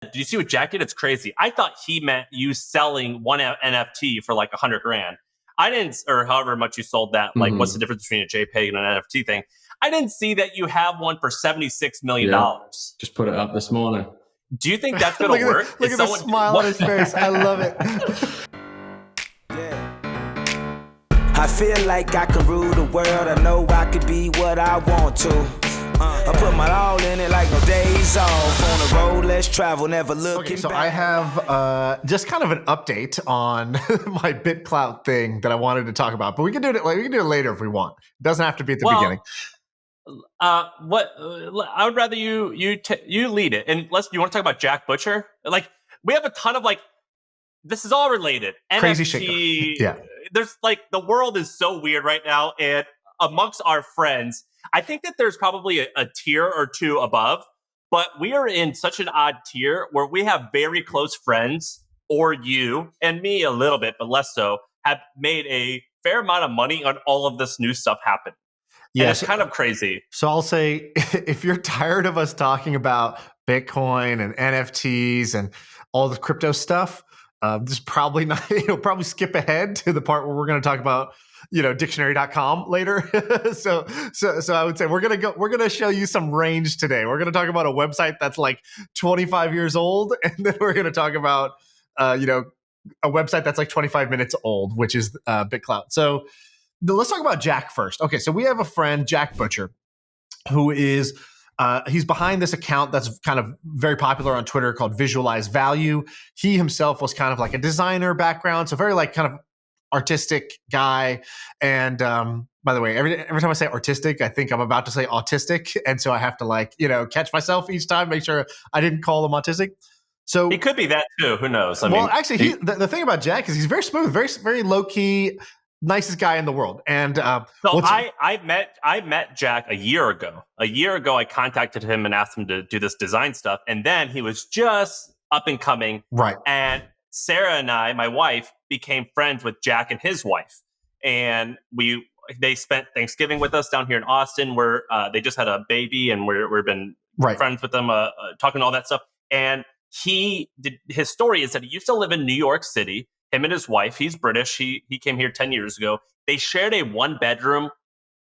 Did you see what Jack did? It's crazy. I thought he meant you selling one NFT for like $100,000. I didn't, or however much you sold that. Like, what's the difference between a JPEG and an NFT thing? I didn't see that you have one for $76 million. Just put it up this morning. Do you think that's going to work? Look at the smile on his face. I love it. I feel like I can rule the world. I know I could be what I want to. I put my all in it like no days off. On the road, let's travel, never looking so back. I have just kind of an update on my BitClout thing that I wanted to talk about, but we can do it. We can do it later if we want. It doesn't have to be at the beginning. I would rather you lead it, and you want to talk about Jack Butcher? Like, we have a ton of this is all related. Crazy NFT, shit. Yeah. There's the world is so weird right now, and amongst our friends, I think that there's probably a tier or two above, but we are in such an odd tier where we have very close friends, or you and me a little bit, but less so, have made a fair amount of money on all of this new stuff happening. Yeah, and it's kind of crazy. So I'll say, if you're tired of us talking about Bitcoin and NFTs and all the crypto stuff, this is probably not. Probably skip ahead to the part where we're going to talk about dictionary.com later. so I would say we're going to show you some range today. We're going to talk about a website that's like 25 years old, and then we're going to talk about a website that's like 25 minutes old, which is BitClout. So let's talk about Jack first. Okay, so we have a friend, Jack Butcher, who is he's behind this account that's kind of very popular on Twitter called Visualize Value. He himself was kind of like a designer background, so very like kind of artistic guy. And by the way, every time I say artistic, I think I'm about to say autistic, and so I have to catch myself each time, make sure I didn't call him autistic. So he could be that too. Who knows? Actually, the thing about Jack is he's very smooth, very very low key, nicest guy in the world. And I met Jack a year ago. A year ago, I contacted him and asked him to do this design stuff, and then he was just up and coming, right? And Sarah and I, my wife, became friends with Jack and his wife, and they spent Thanksgiving with us down here in Austin, where they just had a baby, and we've been friends with them, talking all that stuff. And his story is that he used to live in New York City. Him and his wife, he's British. He came here 10 years ago. They shared a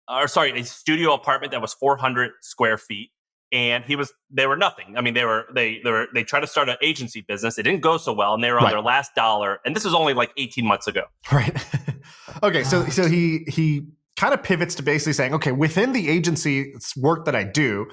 a studio apartment that was 400 square feet. And they were nothing. I mean, they tried to start an agency business. It didn't go so well, and they were on their last dollar. And this was only like 18 months ago. Right. Okay. So he kind of pivots to basically saying, okay, within the agency work that I do,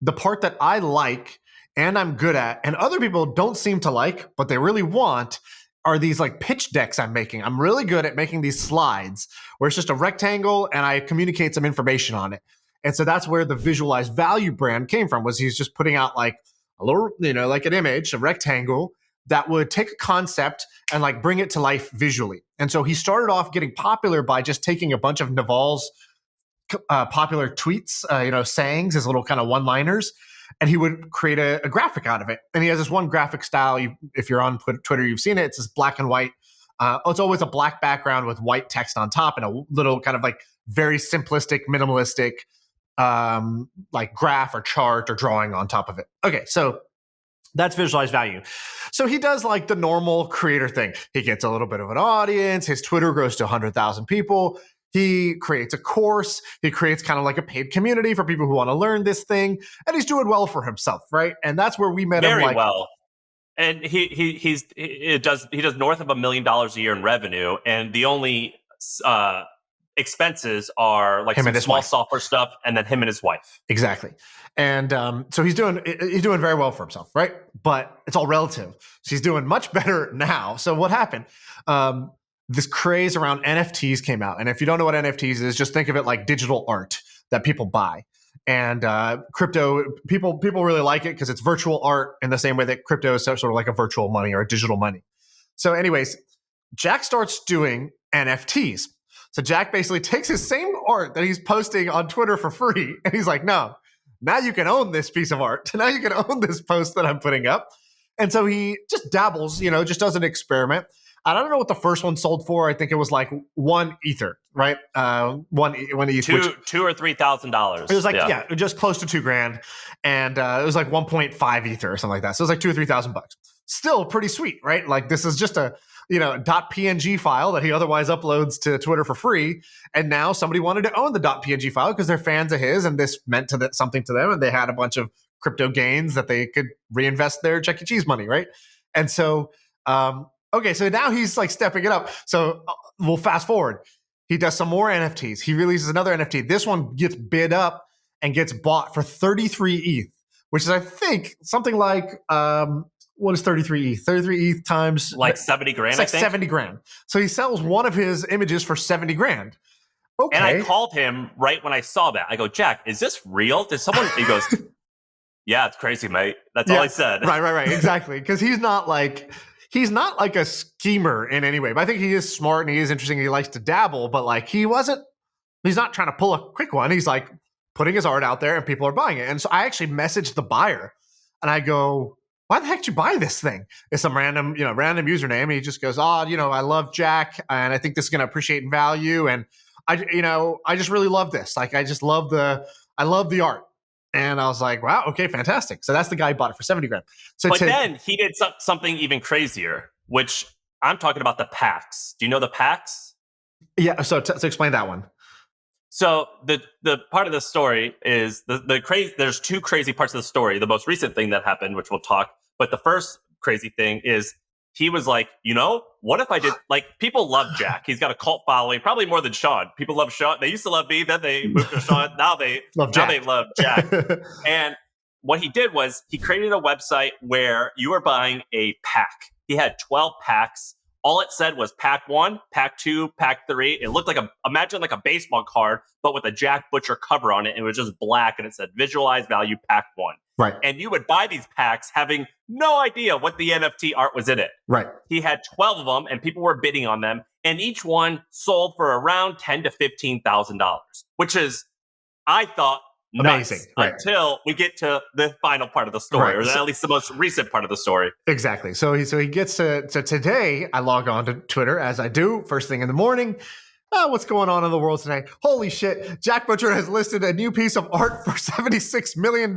the part that I like and I'm good at, and other people don't seem to like, but they really want, are these like pitch decks I'm making. I'm really good at making these slides where it's just a rectangle and I communicate some information on it. And so that's where the Visualize Value brand came from, was he's just putting out like a little, like an image, a rectangle that would take a concept and like bring it to life visually. And so he started off getting popular by just taking a bunch of Naval's popular tweets, sayings, his little kind of one-liners, and he would create a graphic out of it. And he has this one graphic style. If you're on Twitter, you've seen it. It's this black and white. It's always a black background with white text on top and a little kind of like very simplistic, minimalistic like graph or chart or drawing on top of it. Okay, so that's Visualize Value. So he does like the normal creator thing. He gets a little bit of an audience. His Twitter grows to 100,000 people. He creates a course. He creates kind of like a paid community for people who want to learn this thing. And he's doing well for himself, right? And that's where we met him. Very well. And he does north of $1 million a year in revenue. And the only expenses are like some small software stuff, and then him and his wife. Exactly. And so he's doing very well for himself, right? But it's all relative. So he's doing much better now. So what happened? This craze around NFTs came out. And if you don't know what NFTs is, just think of it like digital art that people buy. And crypto, people really like it because it's virtual art in the same way that crypto is sort of like a virtual money or a digital money. So anyways, Jack starts doing NFTs. So Jack basically takes his same art that he's posting on Twitter for free, and he's like, no, now you can own this piece of art. Now you can own this post that I'm putting up. And so he just dabbles, just does an experiment. I don't know what the first one sold for. I think it was like 1 Ether, right? One ETH. $2,000 or $3,000. It was like, just close to $2,000. And it was like 1.5 Ether or something like that. So it was like $2,000 or $3,000. Still pretty sweet, right? Like this is just a, .png file that he otherwise uploads to Twitter for free. And now somebody wanted to own the .png file because they're fans of his, and this meant something to them. And they had a bunch of crypto gains that they could reinvest their Chuck E. Cheese money, right? And so, so now he's like stepping it up. So we'll fast forward. He does some more NFTs. He releases another NFT. This one gets bid up and gets bought for 33 ETH, which is, I think, something like, what is 33 ETH? 33 ETH times like 70 grand. It's like 70 grand. So he sells one of his images for 70 grand. Okay. And I called him right when I saw that. I go, Jack, is this real? Did someone? He goes, yeah, it's crazy, mate. That's all I said. Right. Exactly. Because he's not like a schemer in any way. But I think he is smart and he is interesting. He likes to dabble, but like he's not trying to pull a quick one. He's like putting his art out there and people are buying it. And so I actually messaged the buyer and I go, why the heck did you buy this thing? It's some random username. And he just goes, I love Jack and I think this is going to appreciate in value. And I just really love this. Like, I love the art. And I was like, wow, okay, fantastic. So that's the guy who bought it for 70 grand. So then he did something even crazier, which I'm talking about the packs. Do you know the packs? Yeah. So to explain that one. So the part of the story is the crazy. There's two crazy parts of the story. The most recent thing that happened, which we'll talk, but the first crazy thing is he was like, what if I did, like, people love Jack. He's got a cult following, probably more than Shaan. People love Shaan. They used to love me, then they moved to Shaan. Now they love Jack. And what he did was he created a website where you were buying a pack. He had 12 packs. All it said was pack 1, pack 2, pack 3. It looked like imagine like a baseball card, but with a Jack Butcher cover on it. It was just black and it said visualize value pack 1. Right. And you would buy these packs having no idea what the NFT art was in it. Right. He had 12 of them and people were bidding on them. And each one sold for around $10,000 to $15,000, which is, I thought, amazing. Right. Until we get to the final part of the story, or at least the most recent part of the story. Exactly. So he gets to today. I log on to Twitter as I do first thing in the morning. What's going on in the world today? Holy shit. Jack Butcher has listed a new piece of art for $76 million.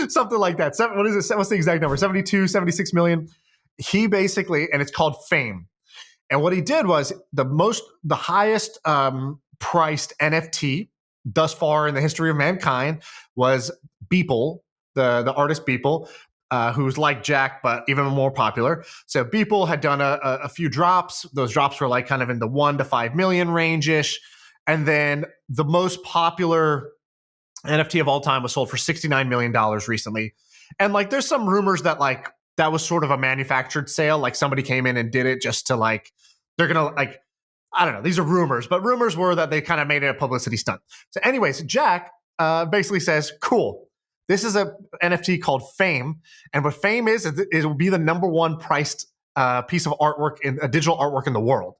Something like that. What is it? What's the exact number? 72, 76 million. He basically, and it's called Fame. And what he did was the highest priced NFT thus far in the history of mankind was Beeple, the artist Beeple, who's like Jack, but even more popular. So Beeple had done a few drops. Those drops were like kind of in the 1 to 5 million range-ish. And then the most popular NFT of all time was sold for $69 million recently. And like, there's some rumors that like, that was sort of a manufactured sale. Like somebody came in and did it just to like, they're going to like, I don't know. These are rumors, but rumors were that they kind of made it a publicity stunt. So anyways, Jack basically says, cool. This is a NFT called Fame. And what Fame is it will be the number one priced piece of artwork, a digital artwork in the world.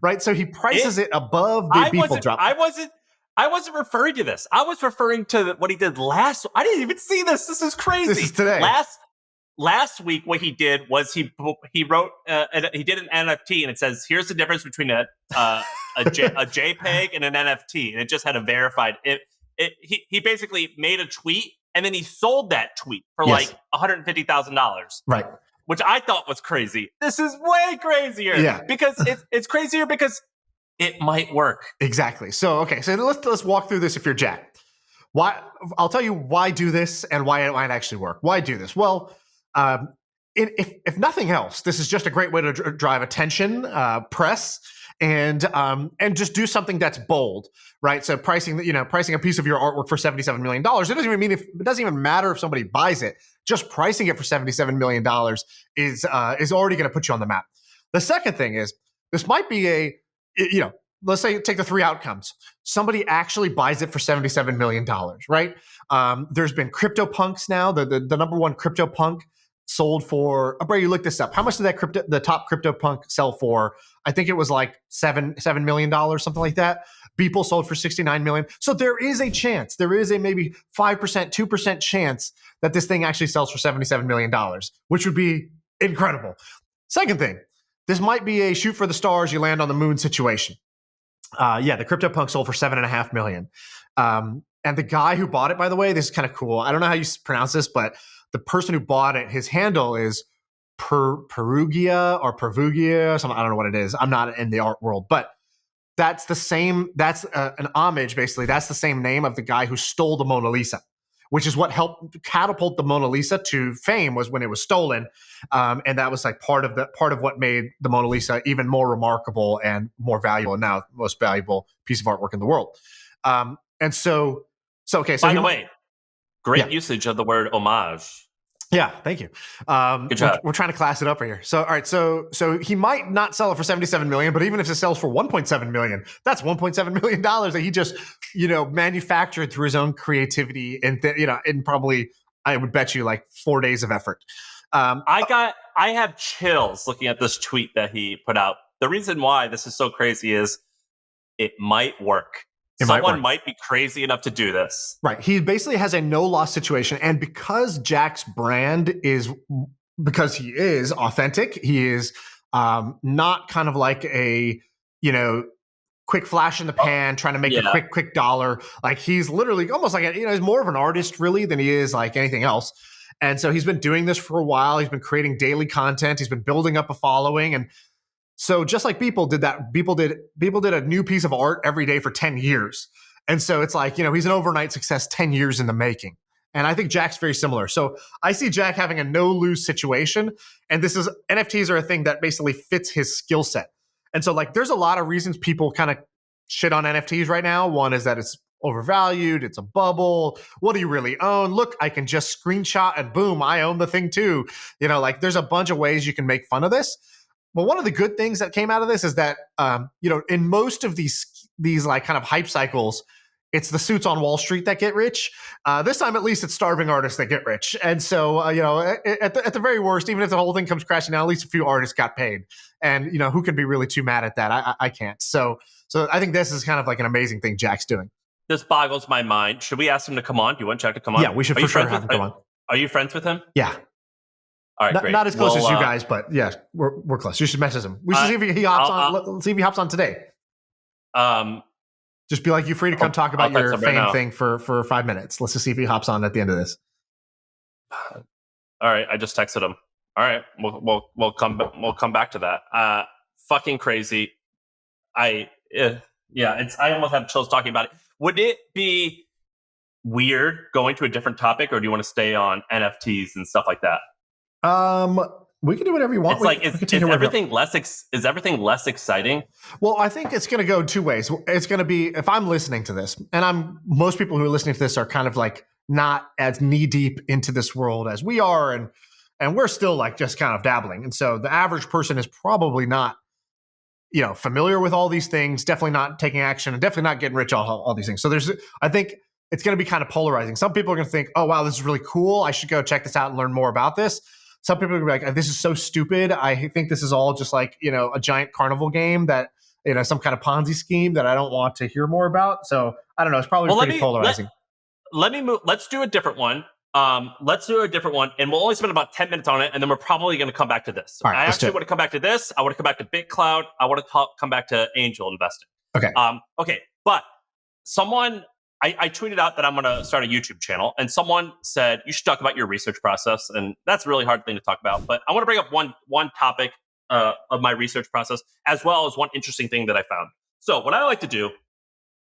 Right? So he prices it above the Beeple drop. I wasn't referring to this. I was referring to what he did last. I didn't even see this. This is crazy. This is today. Last week, what he did was he wrote he did an NFT, and it says, "Here's the difference between a JPEG and an NFT," and it just had a verified. He basically made a tweet, and then he sold that tweet for like $150,000. Right. Which I thought was crazy. This is way crazier. Yeah. Because it's crazier because it might work. Exactly. So let's walk through this if you're Jack. Why? I'll tell you why do this and why it might actually work. Why do this? Well, if nothing else, this is just a great way to drive attention, press, and just do something that's bold, right? So pricing a piece of your artwork for $77 million. It doesn't even matter if somebody buys it. Just pricing it for $77 million is already going to put you on the map. The second thing is this might be let's say take the three outcomes. Somebody actually buys it for $77 million, right? There's been CryptoPunks now. The number one CryptoPunk sold for, Brady, look this up. How much did the top CryptoPunk sell for? I think it was like $7 million, something like that. Beeple sold for $69 million. So there is a chance, there is a maybe 5%, 2% chance that this thing actually sells for $77 million, which would be incredible. Second thing, this might be a shoot for the stars, you land on the moon situation. The CryptoPunk sold for $7.5 million. And the guy who bought it, by the way, this is kind of cool. I don't know how you pronounce this, but the person who bought it, his handle is Perugia or Pervugia. I don't know what it is. I'm not in the art world, but that's the same. That's an homage, basically. That's the same name of the guy who stole the Mona Lisa, which is what helped catapult the Mona Lisa to fame, was when it was stolen. And that was like part of what made the Mona Lisa even more remarkable and more valuable, and now the most valuable piece of artwork in the world. By the way, great usage of the word homage. Yeah, thank you. Good job. We're trying to class it up right here. So, all right. So he might not sell it for $77 million, but even if it sells for $1.7 million, that's $1.7 million that he just, manufactured through his own creativity and in probably, I would bet you, like 4 days of effort. I have chills looking at this tweet that he put out. The reason why this is so crazy is it might work. Someone might be crazy enough to do this. Right. He basically has a no-loss situation. And because Jack's brand because he is authentic, he is not kind of like a, quick flash in the pan, trying to make a quick dollar. Like, he's literally almost like, he's more of an artist really than he is like anything else. And so he's been doing this for a while. He's been creating daily content. He's been building up a following. And so just like people did a new piece of art every day for 10 years. And so it's like, he's an overnight success 10 years in the making. And I think Jack's very similar. So I see Jack having a no-lose situation. And NFTs are a thing that basically fits his skill set. And so like, there's a lot of reasons people kind of shit on NFTs right now. One is that it's overvalued. It's a bubble. What do you really own? Look, I can just screenshot and boom, I own the thing too. There's a bunch of ways you can make fun of this. Well, one of the good things that came out of this is that, in most of these like kind of hype cycles, it's the suits on Wall Street that get rich. This time, at least, it's starving artists that get rich. And so, at the very worst, even if the whole thing comes crashing down, at least a few artists got paid. And, who can be really too mad at that? I can't. So I think this is kind of like an amazing thing Jack's doing. This boggles my mind. Should we ask him to come on? Do you want Jack to come on? Yeah, we should for sure have him come on. Are you friends with him? Yeah. All right, great. Not as close as you guys, but yeah, we're close. You should message him. We should see if he hops on. Let's see if he hops on today. Just be like, you free to come talk about your fame thing for 5 minutes. Let's just see if he hops on at the end of this. All right, I just texted him. All right, we'll come back to that. Fucking crazy. I almost have chills talking about it. Would it be weird going to a different topic, or do you want to stay on NFTs and stuff like that? We can do whatever you want. Is everything less exciting? Well, I think it's going to go two ways. It's going to be, if I'm listening to this, and most people who are listening to this are kind of like not as knee deep into this world as we are, and we're still like just kind of dabbling. And so the average person is probably not, familiar with all these things, definitely not taking action, and definitely not getting rich all these things. So I think it's going to be kind of polarizing. Some people are going to think, oh, wow, this is really cool. I should go check this out and learn more about this. Some people are going to be like, this is so stupid. I think this is all just like, a giant carnival game that, some kind of Ponzi scheme that I don't want to hear more about. So I don't know. It's probably pretty polarizing. Let me move. Let's do a different one. And we'll only spend about 10 minutes on it, and then we're probably going to come back to this. All right, I actually want to come back to this. I want to come back to BitCloud. I want to come back to angel investing. Okay. Okay. But someone... I tweeted out that I'm going to start a YouTube channel, and someone said, you should talk about your research process. And that's a really hard thing to talk about. But I want to bring up one topic of my research process, as well as one interesting thing that I found. So what I like to do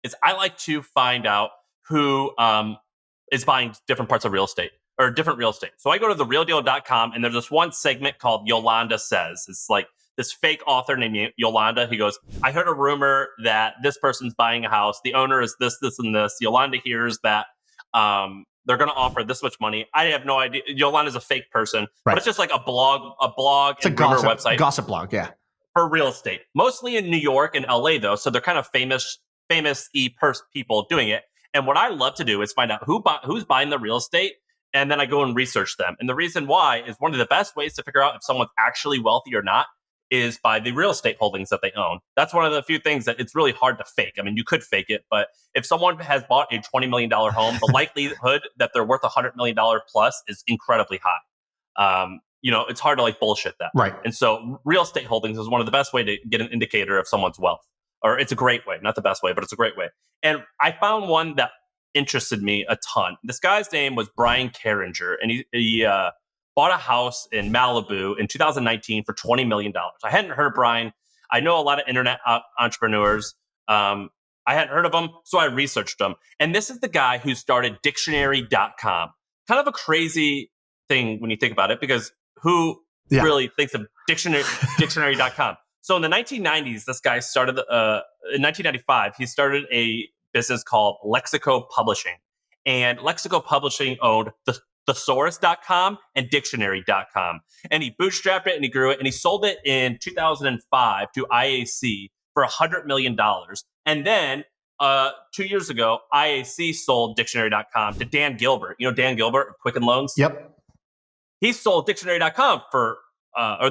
is I like to find out who is buying different parts of real estate or different real estate. So I go to therealdeal.com, and there's this one segment called Yolanda Says. It's like this fake author named Yolanda. He goes, I heard a rumor that this person's buying a house. The owner is this, and this. Yolanda hears that they're going to offer this much money. I have no idea. Yolanda's a fake person, but it's just like a blog it's and a rumor website. Gossip blog, yeah. For real estate. Mostly in New York and LA, though. So they're kind of famous people doing it. And what I love to do is find out who's buying the real estate, and then I go and research them. And the reason why is one of the best ways to figure out if someone's actually wealthy or not is by the real estate holdings that they own. That's one of the few things that it's really hard to fake. I mean, you could fake it, but if someone has bought a $20 million home, the likelihood that they're worth $100 million plus is incredibly high. it's hard to like bullshit that. Right. And so real estate holdings is one of the best way to get an indicator of someone's wealth, or it's a great way, not the best way, but it's a great way. And I found one that interested me a ton. This guy's name was Brian Carringer, and he bought a house in Malibu in 2019 for $20 million. I hadn't heard of Brian. I know a lot of internet entrepreneurs. I hadn't heard of him, so I researched him. And this is the guy who started dictionary.com. Kind of a crazy thing when you think about it, because who really thinks of dictionary.com? So in the 1990s, this guy started, in 1995, he started a business called Lexico Publishing. And Lexico Publishing owned thesaurus.com and dictionary.com. And he bootstrapped it and he grew it and he sold it in 2005 to IAC for $100 million. And then 2 years ago, IAC sold dictionary.com to Dan Gilbert. You know Dan Gilbert of Quicken Loans? Yep. He sold dictionary.com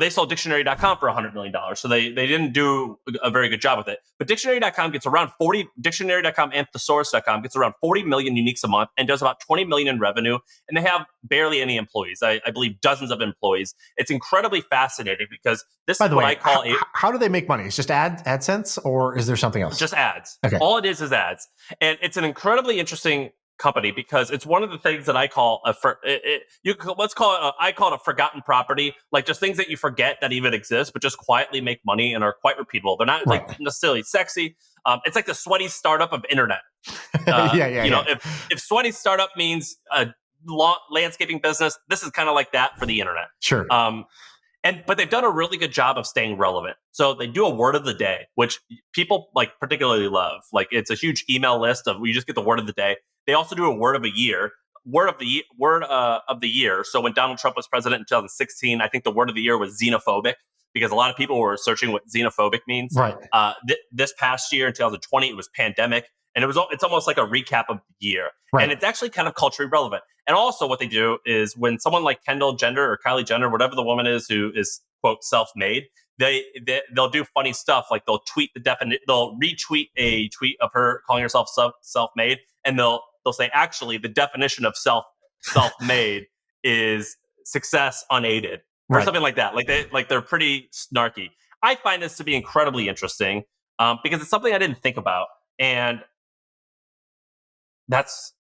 they sold dictionary.com for $100 million. So they didn't do a very good job with it. But dictionary.com gets around dictionary.com and thesaurus.com gets around 40 million uniques a month and does about 20 million in revenue. And they have barely any employees. I believe dozens of employees. It's incredibly fascinating because this is what I call how do they make money? It's just AdSense, or is there something else? Just ads. Okay. All it is ads. And it's an incredibly interesting company because it's one of the things that I call I call it a forgotten property, like just things that you forget that even exist, but just quietly make money and are quite repeatable. They're not like necessarily sexy. It's like the sweaty startup of internet. If sweaty startup means a landscaping business, this is kind of like that for the internet. Sure. But they've done a really good job of staying relevant. So they do a word of the day, which people like particularly love. Like it's a huge email list of you just get the word of the day. They also do a word of a year, word of the year. So when Donald Trump was president in 2016, I think the word of the year was xenophobic because a lot of people were searching what xenophobic means. Right. This past year in 2020, it was pandemic, and it's almost like a recap of the year, and it's actually kind of culturally relevant. And also, what they do is when someone like Kendall Jenner or Kylie Jenner, whatever the woman is who is quote self-made, they'll do funny stuff like they'll retweet a tweet of her calling herself self-made, and they'll say actually the definition of self-made is success unaided or something like that. They're pretty snarky. I find this to be incredibly interesting because it's something I didn't think about, and that's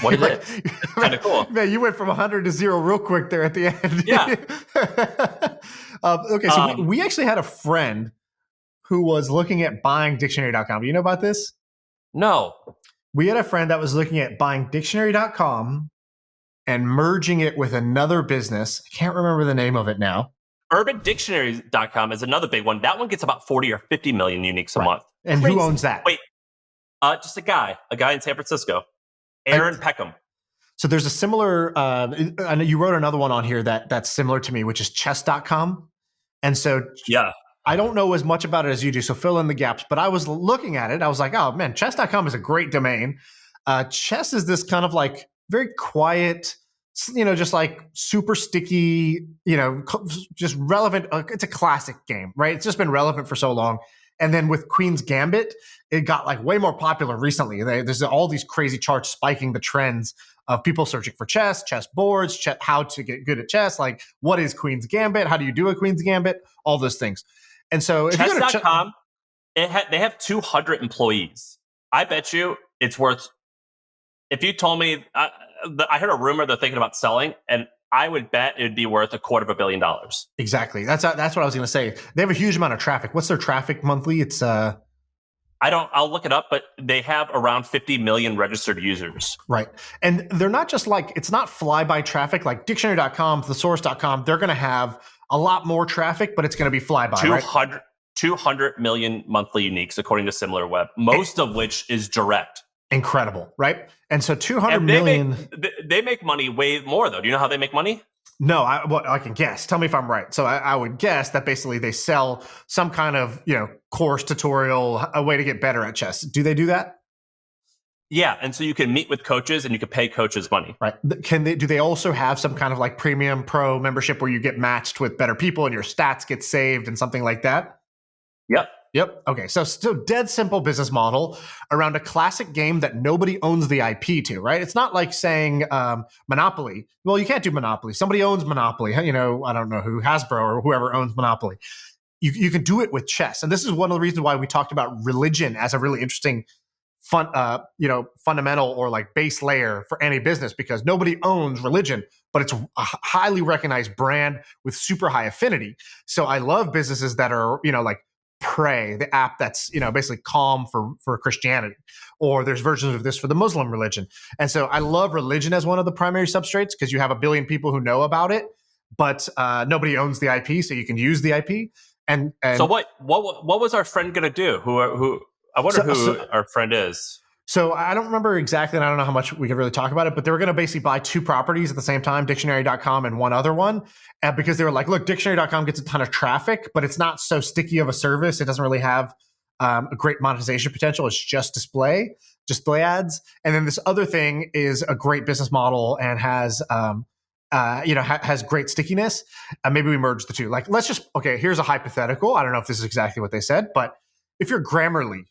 what it is. Kind of cool. Man, you went from 100 to 0 real quick there at the end. Yeah. Okay, so we actually had a friend who was looking at buying dictionary.com. Do you know about this? No. We had a friend that was looking at buying dictionary.com and merging it with another business. I can't remember the name of it now. UrbanDictionary.com is another big one. That one gets about 40 or 50 million uniques a month. And Crazy. Who owns that? Wait, just a guy in San Francisco. Aaron Peckham. So there's a similar, I know you wrote another one on here that's similar to me, which is chess.com. And so I don't know as much about it as you do, so fill in the gaps. But I was looking at it. I was like, oh, man, chess.com is a great domain. Chess is this kind of like very quiet, just like super sticky, just relevant. It's a classic game, right? It's just been relevant for so long. And then with Queen's Gambit, it got like way more popular recently. There's all these crazy charts spiking the trends of people searching for chess boards, how to get good at chess. Like, what is Queen's Gambit? How do you do a Queen's Gambit? All those things. And so if chess.com, they have 200 employees. I bet you it's worth, if you told me, I heard a rumor they're thinking about selling, and I would bet it'd be worth $250 million. Exactly. That's what I was going to say. They have a huge amount of traffic. What's their traffic monthly? It's I'll look it up, but they have around 50 million registered users. Right. And they're not just like, it's not flyby traffic like dictionary.com, thesaurus.com. They're going to have a lot more traffic, but it's going to be flyby, 200 million monthly uniques, according to SimilarWeb, most of which is direct. Incredible, right? And so 200 million. They make money way more, though. Do you know how they make money? No, I can guess. Tell me if I'm right. So I would guess that basically they sell some kind of course, tutorial, a way to get better at chess. Do they do that? Yeah, and so you can meet with coaches and you can pay coaches money. Right. Do they also have some kind of like premium pro membership where you get matched with better people and your stats get saved and something like that? Yep. Yep. Okay. So dead simple business model around a classic game that nobody owns the IP to, right? It's not like saying Monopoly. Well, you can't do Monopoly. Somebody owns Monopoly. I don't know who, Hasbro or whoever owns Monopoly. You can do it with chess. And this is one of the reasons why we talked about religion as a really interesting fundamental or like base layer for any business, because nobody owns religion, but it's a highly recognized brand with super high affinity. So I love businesses that are, like Pray, the app that's, basically calm for Christianity, or there's versions of this for the Muslim religion. And so I love religion as one of the primary substrates because you have a billion people who know about it, but nobody owns the IP, so you can use the IP. And so what was our friend going to do? Who I wonder who our friend is. So I don't remember exactly, and I don't know how much we can really talk about it, but they were going to basically buy two properties at the same time, dictionary.com and one other one, because they were like, look, dictionary.com gets a ton of traffic, but it's not so sticky of a service. It doesn't really have a great monetization potential. It's just display ads. And then this other thing is a great business model and has has great stickiness. Maybe we merge the two. Like, here's a hypothetical. I don't know if this is exactly what they said, but if you're Grammarly,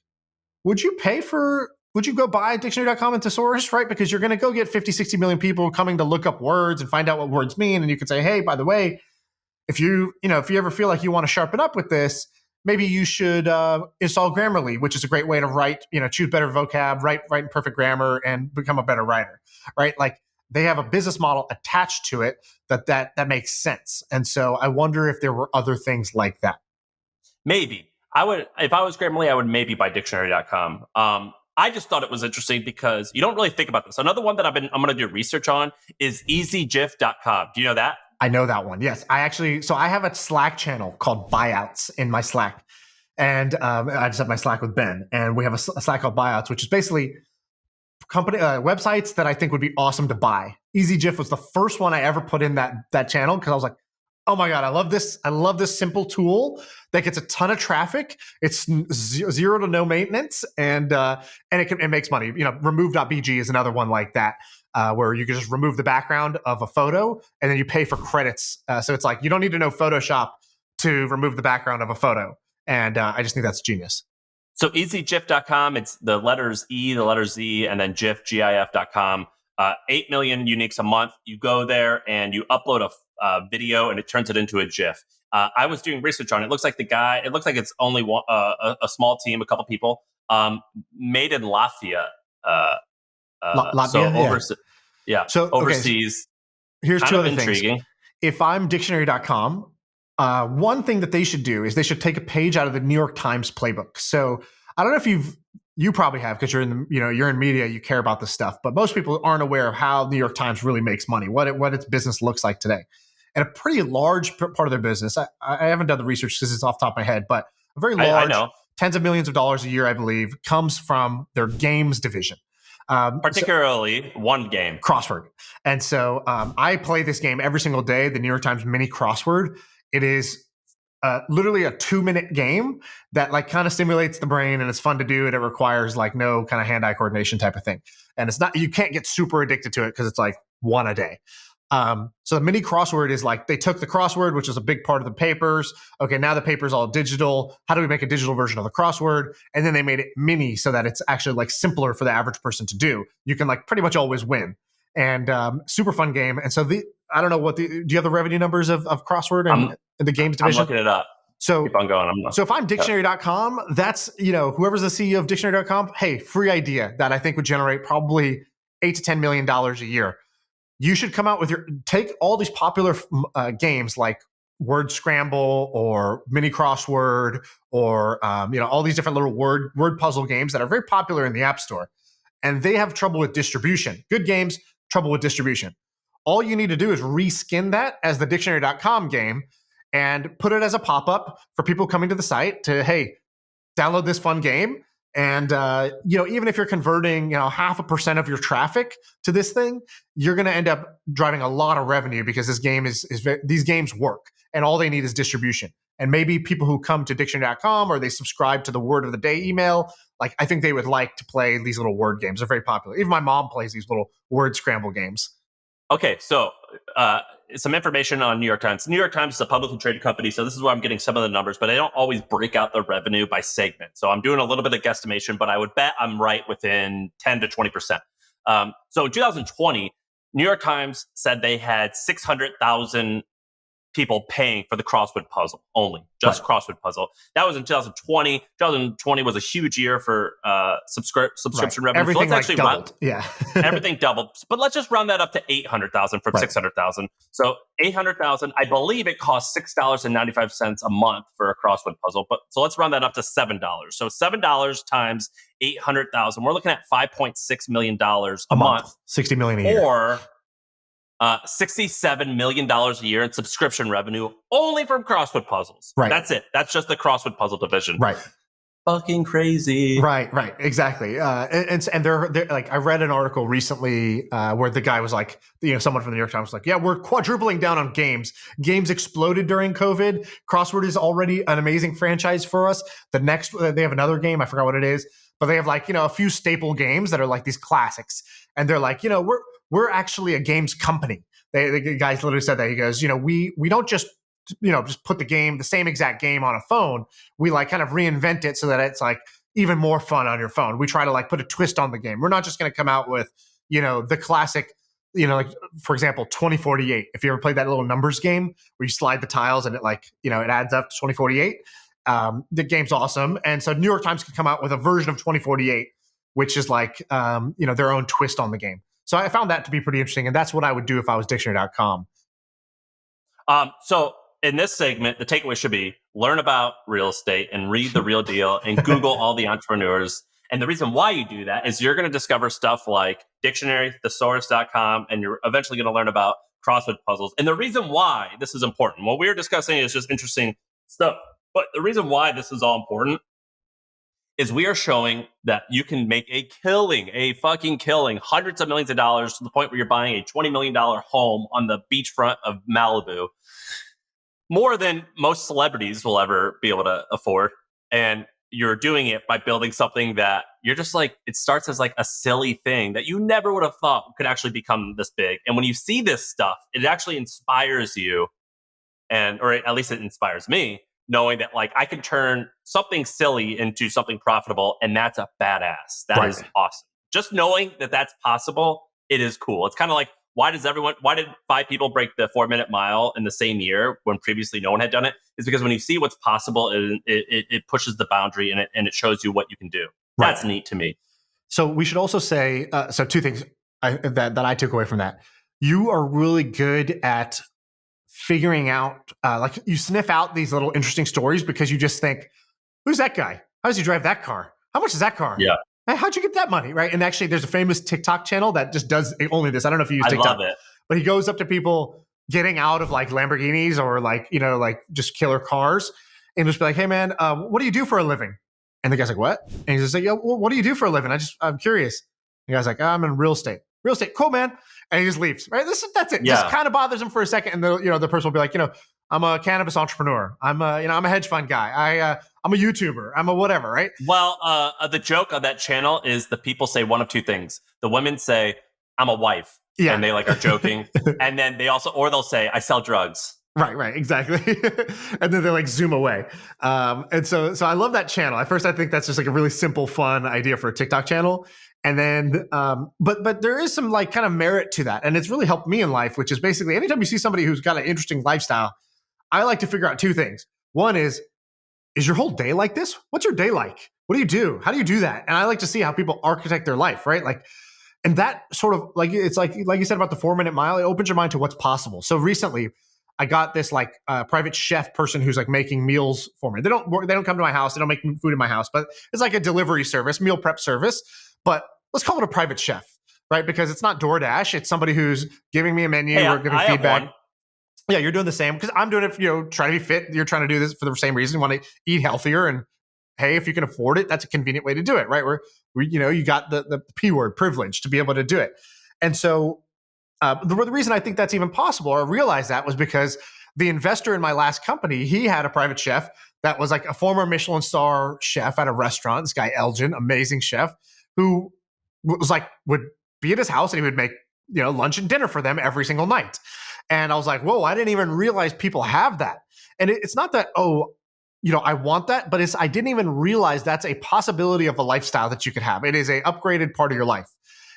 would you go buy dictionary.com and thesaurus, right? Because you're going to go get 50, 60 million people coming to look up words and find out what words mean. And you could say, hey, by the way, if you ever feel like you want to sharpen up with this, maybe you should install Grammarly, which is a great way to write, choose better vocab, write in perfect grammar, and become a better writer, right? Like, they have a business model attached to it that makes sense. And so I wonder if there were other things like that. Maybe. If I was Grammarly, I would maybe buy dictionary.com. I just thought it was interesting because you don't really think about this. Another one that I'm going to do research on is easygif.com. Do you know that? I know that one. Yes. I have a Slack channel called Buyouts in my Slack. And I just have my Slack with Ben. And we have a Slack called Buyouts, which is basically company websites that I think would be awesome to buy. EasyGIF was the first one I ever put in that channel because I was like, oh my God, I love this. I love this simple tool that gets a ton of traffic. It's zero to no maintenance, and it makes money. Remove.bg is another one like that, where you can just remove the background of a photo and then you pay for credits. So it's like you don't need to know Photoshop to remove the background of a photo. And I just think that's genius. So easygif.com, it's the letters E, the letters Z, and then GIF.com. 8 million uniques a month. You go there and you upload a video and it turns it into a GIF. I was doing research on it. It looks like it's only one, a small team, a couple people, made in Latvia. Latvia, so overseas. Here's two other intriguing things. If I'm dictionary.com, one thing that they should do is they should take a page out of the New York Times playbook. So I don't know if you probably have, because you're in media, you care about this stuff, but most people aren't aware of how the New York Times really makes money, what its business looks like today. And a pretty large part of their business, I haven't done the research because it's off the top of my head, but a very large, tens of millions of dollars a year, I believe, comes from their games division. Particularly one game. Crossword. And so I play this game every single day, the New York Times mini crossword. It is literally a 2-minute game that like kind of stimulates the brain, and it's fun to do, and it requires like no kind of hand-eye coordination type of thing. And you can't get super addicted to it because it's like one a day. So the mini crossword is like they took the crossword, which is a big part of the papers. Okay, now the paper's all digital. How do we make a digital version of the crossword? And then they made it mini so that it's actually like simpler for the average person to do. You can like pretty much always win. And super fun game. And so I don't know do you have the revenue numbers of crossword and the games division? I'm looking it up. So keep on going. So if I'm dictionary.com, that's, whoever's the CEO of dictionary.com, hey, free idea that I think would generate probably $8 to $10 million a year. You should come out with take all these popular games like Word Scramble or Mini Crossword or, all these different little word puzzle games that are very popular in the App Store. And they have trouble with distribution. Good games, trouble with distribution. All you need to do is reskin that as the dictionary.com game and put it as a pop-up for people coming to the site to, hey, download this fun game. And, even if you're converting, 0.5% of your traffic to this thing, you're going to end up driving a lot of revenue because this game these games work and all they need is distribution. And maybe people who come to dictionary.com or they subscribe to the word of the day email, like I think they would like to play these little word games. They're very popular. Even my mom plays these little word scramble games. Okay, so some information on New York Times. New York Times is a publicly traded company, so this is where I'm getting some of the numbers, but I don't always break out the revenue by segment. So I'm doing a little bit of guesstimation, but I would bet I'm right within 10 to 20%. So in 2020, New York Times said they had 600,000 people paying for the crossword puzzle only, just crossword puzzle. That was in 2020. 2020 was a huge year for subscription revenue. Everything so let's actually doubled. everything doubled. But let's just round that up to 800,000 from 600,000. So 800,000. I believe it costs $6.95 a month for a crossword puzzle. But so let's round that up to $7. So $7 times 800,000. We're looking at $5.6 million a month. 60 million a year. Or $67 million a year in subscription revenue only from crossword puzzles. Right. That's it. That's just the crossword puzzle division. Right. Fucking crazy. Right. Exactly. And they're like, I read an article recently where the guy was like, someone from the New York Times was like, yeah, we're quadrupling down on games. Games exploded during COVID. Crossword is already an amazing franchise for us. The next, they have another game. I forgot what it is, but they have like, a few staple games that are like these classics. And they're like, we're actually a games company. The guy literally said that. He goes, we don't just put the same exact game on a phone. We like kind of reinvent it so that it's like even more fun on your phone. We try to like put a twist on the game. We're not just going to come out with, the classic, like for example, 2048. If you ever played that little numbers game where you slide the tiles and it like, it adds up to 2048. The game's awesome. And so New York Times can come out with a version of 2048, which is like, their own twist on the game. So I found that to be pretty interesting. And that's what I would do if I was dictionary.com. So in this segment, the takeaway should be learn about real estate and read the real deal and Google all the entrepreneurs. And the reason why you do that is you're going to discover stuff like dictionary, thesaurus.com, and you're eventually going to learn about crossword puzzles. And the reason why this is important, what we're discussing is just interesting stuff. But the reason why this is all important is we are showing that you can make a fucking killing, hundreds of millions of dollars to the point where you're buying a $20 million home on the beachfront of Malibu. More than most celebrities will ever be able to afford. And you're doing it by building something that you're just like, it starts as like a silly thing that you never would have thought could actually become this big. And when you see this stuff, it actually inspires you, or at least it inspires me, knowing that like I can turn something silly into something profitable, and that's a badass. That is awesome. Just knowing that that's possible, it is cool. It's kind of like, why did 5 people break the 4-minute mile in the same year when previously no one had done it? It's because when you see what's possible, it pushes the boundary and it shows you what you can do. That's neat to me. So we should also say, so 2 things that I took away from that. You are really good at figuring out, like you sniff out these little interesting stories because you just think, who's that guy? How does he drive that car? How much is that car? Yeah. Hey, how'd you get that money? Right. And actually there's a famous TikTok channel that just does only this. I don't know if you use TikTok. I love it. But he goes up to people getting out of like Lamborghinis or like, like just killer cars and just be like, hey man, what do you do for a living? And the guy's like, what? And he's just like, well, what do you do for a living? I'm curious. And the guy's like, I'm in real estate. Real estate, cool, man. And he just leaves. Right? That's it. Yeah. Just kind of bothers him for a second, and the person will be like, I'm a cannabis entrepreneur. I'm a hedge fund guy. I'm a YouTuber. I'm a whatever. Right? Well, the joke of that channel is the people say one of 2 things. The women say, I'm a wife, and they like are joking, and then they'll say, I sell drugs. Right, exactly. And then they like zoom away. And so I love that channel. At first, I think that's just like a really simple, fun idea for a TikTok channel. And then, but there is some like kind of merit to that. And it's really helped me in life, which is basically anytime you see somebody who's got an interesting lifestyle, I like to figure out 2 things. One is your whole day like this? What's your day like? What do you do? How do you do that? And I like to see how people architect their life, right? Like, and that sort of like, it's like you said about the 4-minute mile, it opens your mind to what's possible. So recently I got this like private chef person who's like making meals for me. They don't come to my house. They don't make food in my house, but it's like a delivery service, meal prep service. But let's call it a private chef, right? Because it's not DoorDash. It's somebody who's giving me a menu or giving feedback. Yeah, you're doing the same because I'm doing it, trying to be fit. You're trying to do this for the same reason. You want to eat healthier. And hey, if you can afford it, that's a convenient way to do it, right? Where you got the P word, privilege, to be able to do it. And so the reason I think that's even possible or realized that was because the investor in my last company, he had a private chef that was like a former Michelin star chef at a restaurant. This guy, Elgin, amazing chef, who was like, would be at his house and he would make, lunch and dinner for them every single night. And I was like, whoa, I didn't even realize people have that. And it's not that, I want that, but I didn't even realize that's a possibility of a lifestyle that you could have. It is a upgraded part of your life.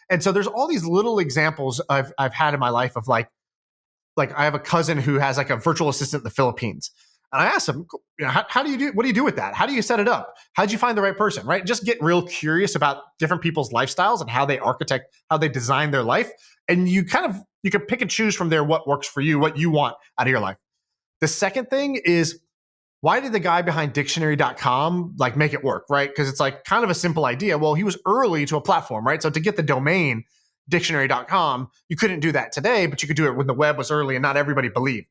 And so there's all these little examples I've had in my life of like I have a cousin who has like a virtual assistant in the Philippines. And I asked him, what do you do with that? How do you set it up? How did you find the right person, right? Just get real curious about different people's lifestyles and how they architect, how they design their life. And you can pick and choose from there what works for you, what you want out of your life. The second thing is, why did the guy behind dictionary.com like make it work, right? Because it's like kind of a simple idea. Well, he was early to a platform, right? So to get the domain dictionary.com, you couldn't do that today, but you could do it when the web was early and not everybody believed,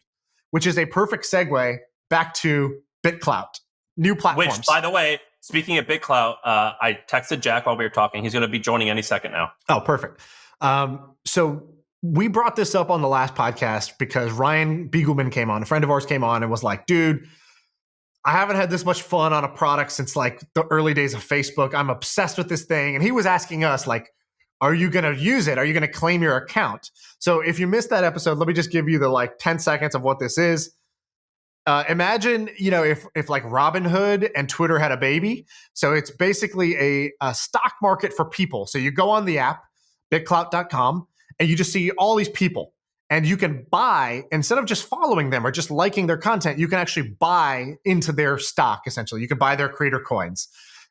which is a perfect segue back to BitClout, new platforms. Which, by the way, speaking of BitClout, I texted Jack while we were talking. He's going to be joining any second now. Oh, perfect. So we brought this up on the last podcast because Ryan Beagleman came on, a friend of ours came on and was like, dude, I haven't had this much fun on a product since like the early days of Facebook. I'm obsessed with this thing. And he was asking us like, are you going to use it? Are you going to claim your account? So if you missed that episode, let me just give you the like 10 seconds of what this is. Imagine, if like Robinhood and Twitter had a baby. So it's basically a stock market for people. So you go on the app, bitclout.com, and you just see all these people. And you can buy, instead of just following them or just liking their content, you can actually buy into their stock, essentially. You can buy their creator coins.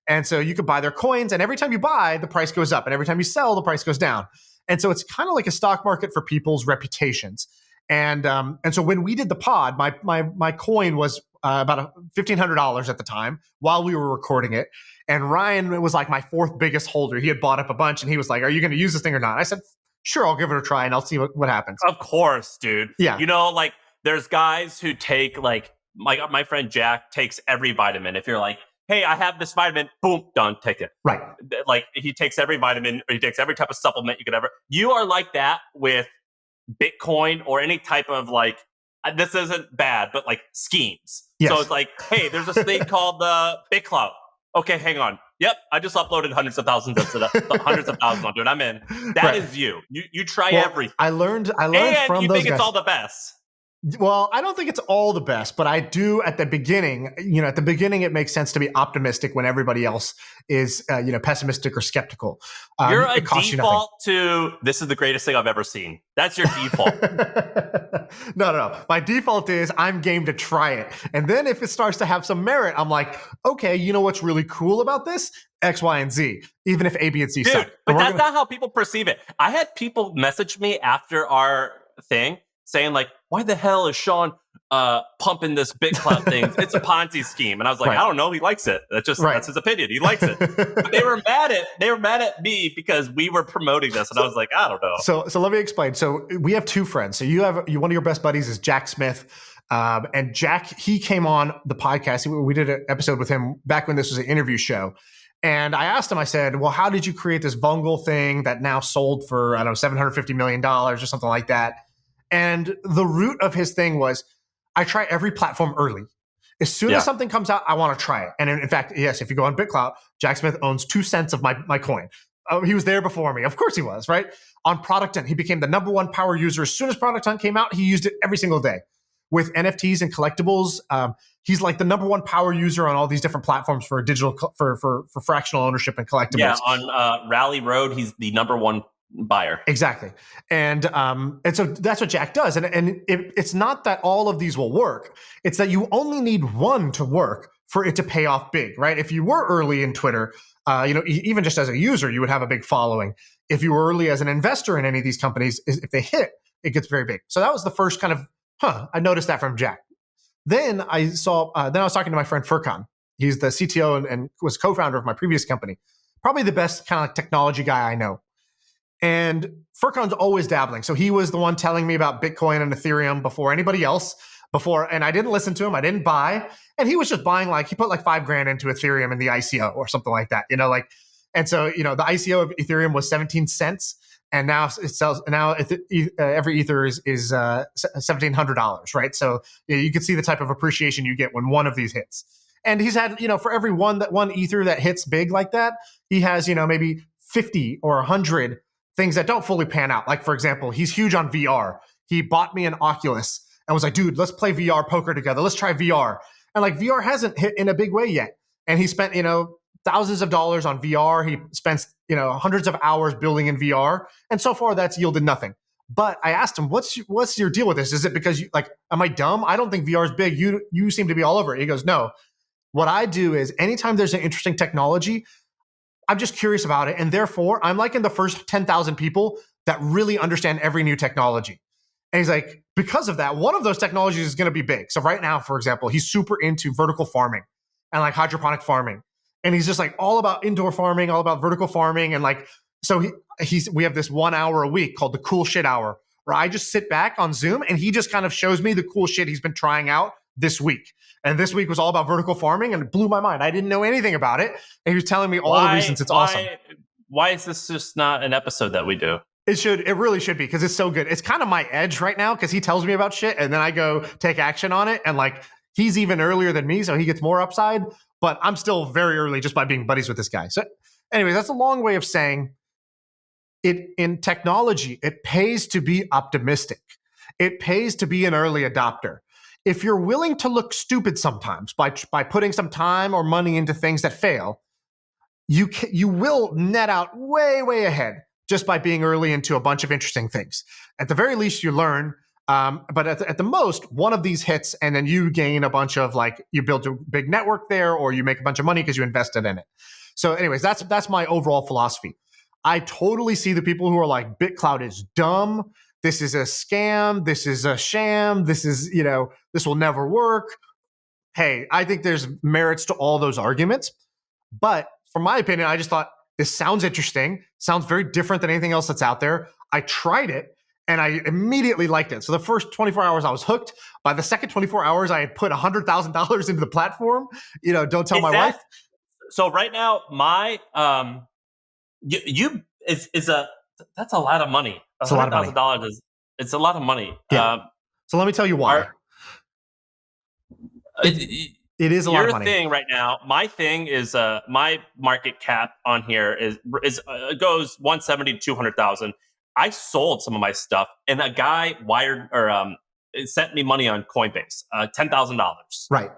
And so you can buy their coins, and every time you buy, the price goes up. And every time you sell, the price goes down. And so it's kind of like a stock market for people's reputations. And so when we did the pod, my coin was about $1,500 at the time while we were recording it. And Ryan was like my fourth biggest holder. He had bought up a bunch, and he was like, are you going to use this thing or not? I said, sure, I'll give it a try and I'll see what happens. Of course, dude. Yeah. Like there's guys who take like my friend Jack takes every vitamin. If you're like, hey, I have this vitamin, boom, done, take it. Right. Like he takes every vitamin, or he takes every type of supplement you could ever. You are like that with Bitcoin or any type of like, this isn't bad, but like schemes. Yes. So it's like, hey, there's this thing called the BitCloud. Okay, hang on. Yep, I just uploaded hundreds of thousands onto it. I'm in. That is you. You try everything. I learned and from you those think guys. it's all the best. Well, I don't think it's all the best, but I do at the beginning. At the beginning, it makes sense to be optimistic when everybody else is, pessimistic or skeptical. You're a default to this is the greatest thing I've ever seen. That's your default. No. My default is I'm game to try it, and then if it starts to have some merit, I'm like, okay, you know what's really cool about this? X, Y, and Z. Even if A, B, and C suck. But that's not how people perceive it. I had people message me after our thing saying like, why the hell is Shaan pumping this BitCloud thing? It's a Ponzi scheme. And I was like, I don't know. He likes it. That's his opinion. He likes it. But they were mad at me because we were promoting this. And I was like, I don't know. So let me explain. So we have two friends. So one of your best buddies is Jack Smith. And Jack, he came on the podcast. We did an episode with him back when this was an interview show. And I asked him, I said, well, how did you create this Vungle thing that now sold for, I don't know, $750 million or something like that? And the root of his thing was, I try every platform early. As soon as something comes out, I want to try it. And in fact, yes, if you go on BitClout, Jack Smith owns 2 cents of my coin. He was there before me. Of course he was, right? On Product Hunt, he became the number 1 power user. As soon as Product Hunt came out, he used it every single day. With NFTs and collectibles, he's like the number 1 power user on all these different platforms for digital for fractional ownership and collectibles. Yeah, on Rally Road, he's the number 1 buyer. Exactly. And so that's what Jack does. And it's not that all of these will work. It's that you only need one to work for it to pay off big, right? If you were early in Twitter, even just as a user, you would have a big following. If you were early as an investor in any of these companies, if they hit, it gets very big. So that was the first kind of, I noticed that from Jack. Then I was talking to my friend Furkan. He's the CTO and was co-founder of my previous company. Probably the best kind of like technology guy I know. And Furkan's always dabbling. So he was the one telling me about Bitcoin and Ethereum before anybody else. And I didn't listen to him. I didn't buy. And he was just buying he put like $5,000 into Ethereum in the ICO or something like that. And so, the ICO of Ethereum was 17 cents. And now it sells. Now every Ether is $1,700, right? So you can see the type of appreciation you get when one of these hits. And he's had, for every one Ether that hits big like that, he has, maybe 50 or 100 things that don't fully pan out. Like, for example, he's huge on VR. he bought me an Oculus and was like, dude, let's play VR poker together. Let's try VR. And like VR hasn't hit in a big way yet. And he spent, thousands of dollars on VR. He spends, hundreds of hours building in VR. And so far that's yielded nothing. But I asked him, what's your deal with this? Is it because am I dumb? I don't think VR is big. You seem to be all over it. He goes, no. What I do is anytime there's an interesting technology, I'm just curious about it. And therefore, I'm like in the first 10,000 people that really understand every new technology. And he's like, because of that, one of those technologies is going to be big. So right now, for example, he's super into vertical farming and like hydroponic farming. And he's just like all about indoor farming, all about vertical farming. And like, so we have this 1 hour a week called the cool shit hour, where I just sit back on Zoom and he just kind of shows me the cool shit he's been trying out this week. And this week was all about vertical farming and it blew my mind. I didn't know anything about it. And he was telling me all the reasons it's awesome. Why is this just not an episode that we do? It really should be, because it's so good. It's kind of my edge right now because he tells me about shit and then I go take action on it. And like, he's even earlier than me, so he gets more upside. But I'm still very early just by being buddies with this guy. So anyways, that's a long way of saying it in technology, it pays to be optimistic. It pays to be an early adopter. If you're willing to look stupid sometimes by putting some time or money into things that fail, you will net out way, way ahead just by being early into a bunch of interesting things. At the very least, you learn. But at the most, one of these hits, and then you gain a bunch of you build a big network there, or you make a bunch of money because you invested in it. So anyways, that's my overall philosophy. I totally see the people who are like, BitClout is dumb. This is a scam. This is a sham. This is, this will never work. Hey, I think there's merits to all those arguments. But from my opinion, I just thought this sounds interesting, sounds very different than anything else that's out there. I tried it and I immediately liked it. So the first 24 hours I was hooked. By the second 24 hours, I had put $100,000 into the platform. Don't tell my wife. So right now, my that's a lot of money. $100,000 it's a lot of money. Yeah. So let me tell you why. It is a lot of money. Your thing right now, my thing is my market cap on here is goes 170 to 200,000. I sold some of my stuff, and a guy wired or sent me money on Coinbase, $10,000. Right.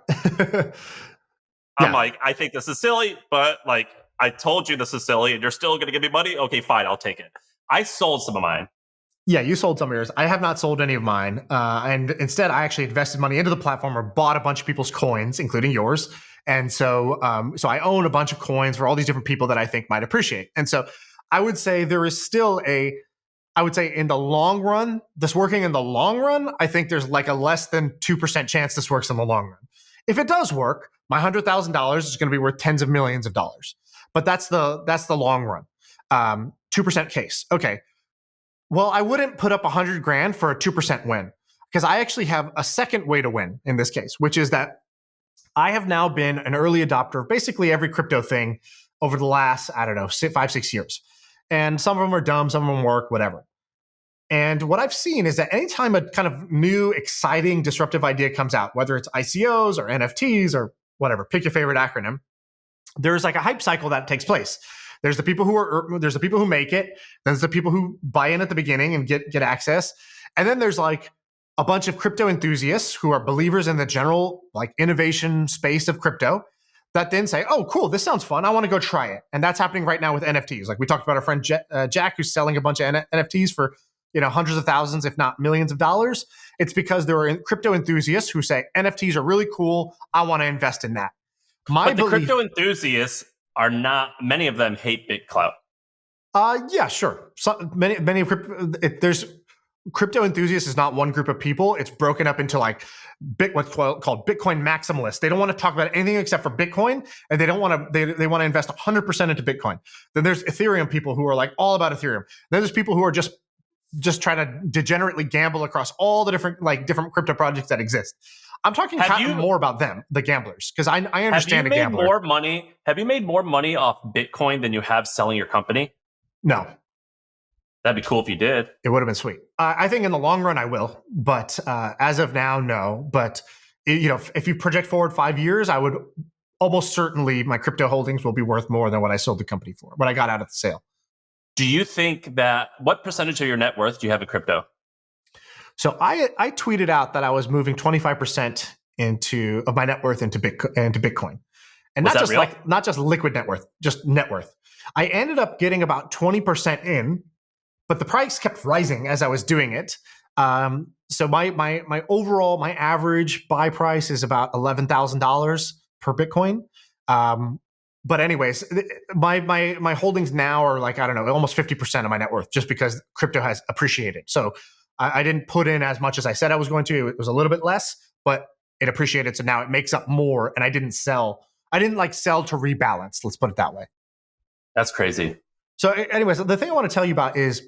I'm like, I think this is silly, but like, I told you this is silly, and you're still going to give me money. Okay, fine, I'll take it. I sold some of mine. Yeah, you sold some of yours. I have not sold any of mine. And instead, I actually invested money into the platform or bought a bunch of people's coins, including yours. And so I own a bunch of coins for all these different people that I think might appreciate. And so I would say there is still in the long run, this working in the long run, I think there's like a less than 2% chance this works in the long run. If it does work, my $100,000 is going to be worth tens of millions of dollars. But that's the long run. 2% case. Okay. Well, I wouldn't put up $100,000 for a 2% win, because I actually have a second way to win in this case, which is that I have now been an early adopter of basically every crypto thing over the last, 5-6 years. And some of them are dumb, some of them work, whatever. And what I've seen is that anytime a kind of new, exciting, disruptive idea comes out, whether it's ICOs or NFTs or whatever, pick your favorite acronym, there's like a hype cycle that takes place. There's the people who make it. There's the people who buy in at the beginning and get access. And then there's like a bunch of crypto enthusiasts who are believers in the general like innovation space of crypto that then say, oh, cool, this sounds fun. I want to go try it. And that's happening right now with NFTs. Like we talked about our friend Jack, who's selling a bunch of NFTs for hundreds of thousands, if not millions of dollars. It's because there are crypto enthusiasts who say NFTs are really cool. I want to invest in that. But the crypto enthusiasts are not, many of them hate BitClout. Yeah, sure. So many there's crypto enthusiasts is not one group of people. It's broken up into like what's called Bitcoin maximalists. They don't want to talk about anything except for Bitcoin, and they don't want to. They want to invest 100% into Bitcoin. Then there's Ethereum people who are like all about Ethereum. Then there's people who are just trying to degenerately gamble across all the different crypto projects that exist. I'm talking more about them, the gamblers, because I understand a gambler. Have you made more money off Bitcoin than you have selling your company? No. That'd be cool if you did. It would have been sweet. I think in the long run I will, but as of now, no. But if you project forward 5 years, I would almost certainly my crypto holdings will be worth more than what I sold the company for, what I got out of the sale. Do you think that what percentage of your net worth do you have in crypto? So I tweeted out that I was moving 25% of my net worth into Bitcoin. And not just liquid net worth, just net worth. I ended up getting about 20% in, but the price kept rising as I was doing it. So my overall, my average buy price is about $11,000 per Bitcoin. But anyways, my holdings now are like, I don't know, almost 50% of my net worth, just because crypto has appreciated. So I didn't put in as much as I said I was going to. It was a little bit less, but it appreciated. So now it makes up more, and I didn't sell. I didn't sell to rebalance. Let's put it that way. That's crazy. So anyways, the thing I want to tell you about is,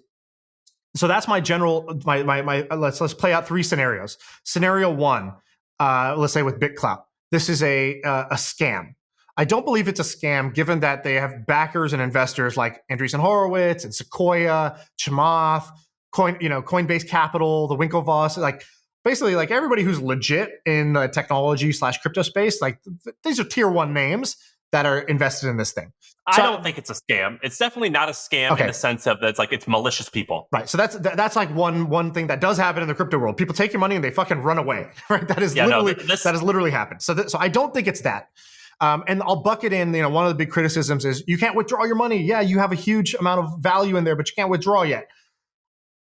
so that's my general, let's play out 3 scenarios. Scenario 1, let's say with BitClout. This is a scam. I don't believe it's a scam, given that they have backers and investors like Andreessen Horowitz and Sequoia, Chamath, Coinbase Capital, the Winklevoss, basically everybody who's legit in the technology / crypto space. These are tier 1 names that are invested in this thing. So, I don't think it's a scam. It's definitely not a scam in the sense of that it's malicious people. Right. So that's one thing that does happen in the crypto world. People take your money and they fucking run away. Right. That has literally happened. So I don't think it's that. And I'll bucket in, one of the big criticisms is you can't withdraw your money. Yeah, you have a huge amount of value in there, but you can't withdraw yet.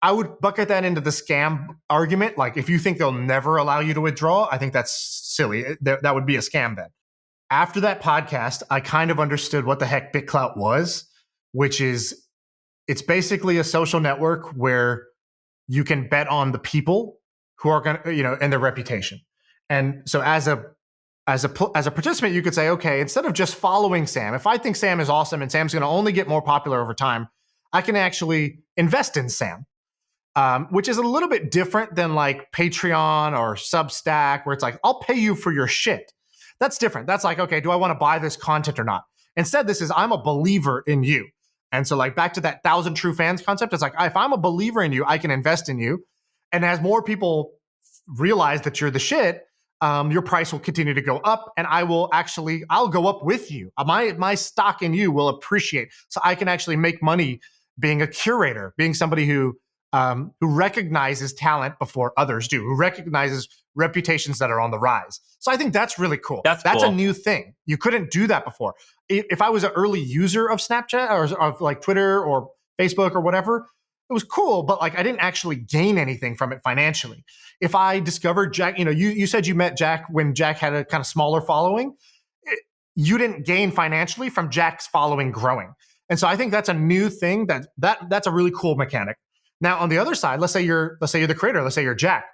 I would bucket that into the scam argument. If you think they'll never allow you to withdraw, I think that's silly. That would be a scam then. After that podcast, I kind of understood what the heck BitClout was, which is it's basically a social network where you can bet on the people who are going to, and their reputation. And so as a participant, you could say, okay, instead of just following Sam, if I think Sam is awesome and Sam's going to only get more popular over time, I can actually invest in Sam, which is a little bit different than Patreon or Substack, where it's I'll pay you for your shit. That's different. That's okay, do I want to buy this content or not? Instead, this is, I'm a believer in you. And so back to that 1,000 true fans concept, it's if I'm a believer in you, I can invest in you. And as more people realize that you're the shit, your price will continue to go up, and I'll go up with you. My stock in you will appreciate. So I can actually make money being a curator, being somebody who recognizes talent before others do, who recognizes reputations that are on the rise. So I think that's really cool. That's cool. A new thing. You couldn't do that before. If I was an early user of Snapchat or of Twitter or Facebook or whatever, it was cool, but I didn't actually gain anything from it financially. If I discovered Jack, you said you met Jack when Jack had a kind of smaller following. You didn't gain financially from Jack's following growing. And so I think that's a new thing that's a really cool mechanic. Now, on the other side, let's say you're the creator, let's say you're Jack.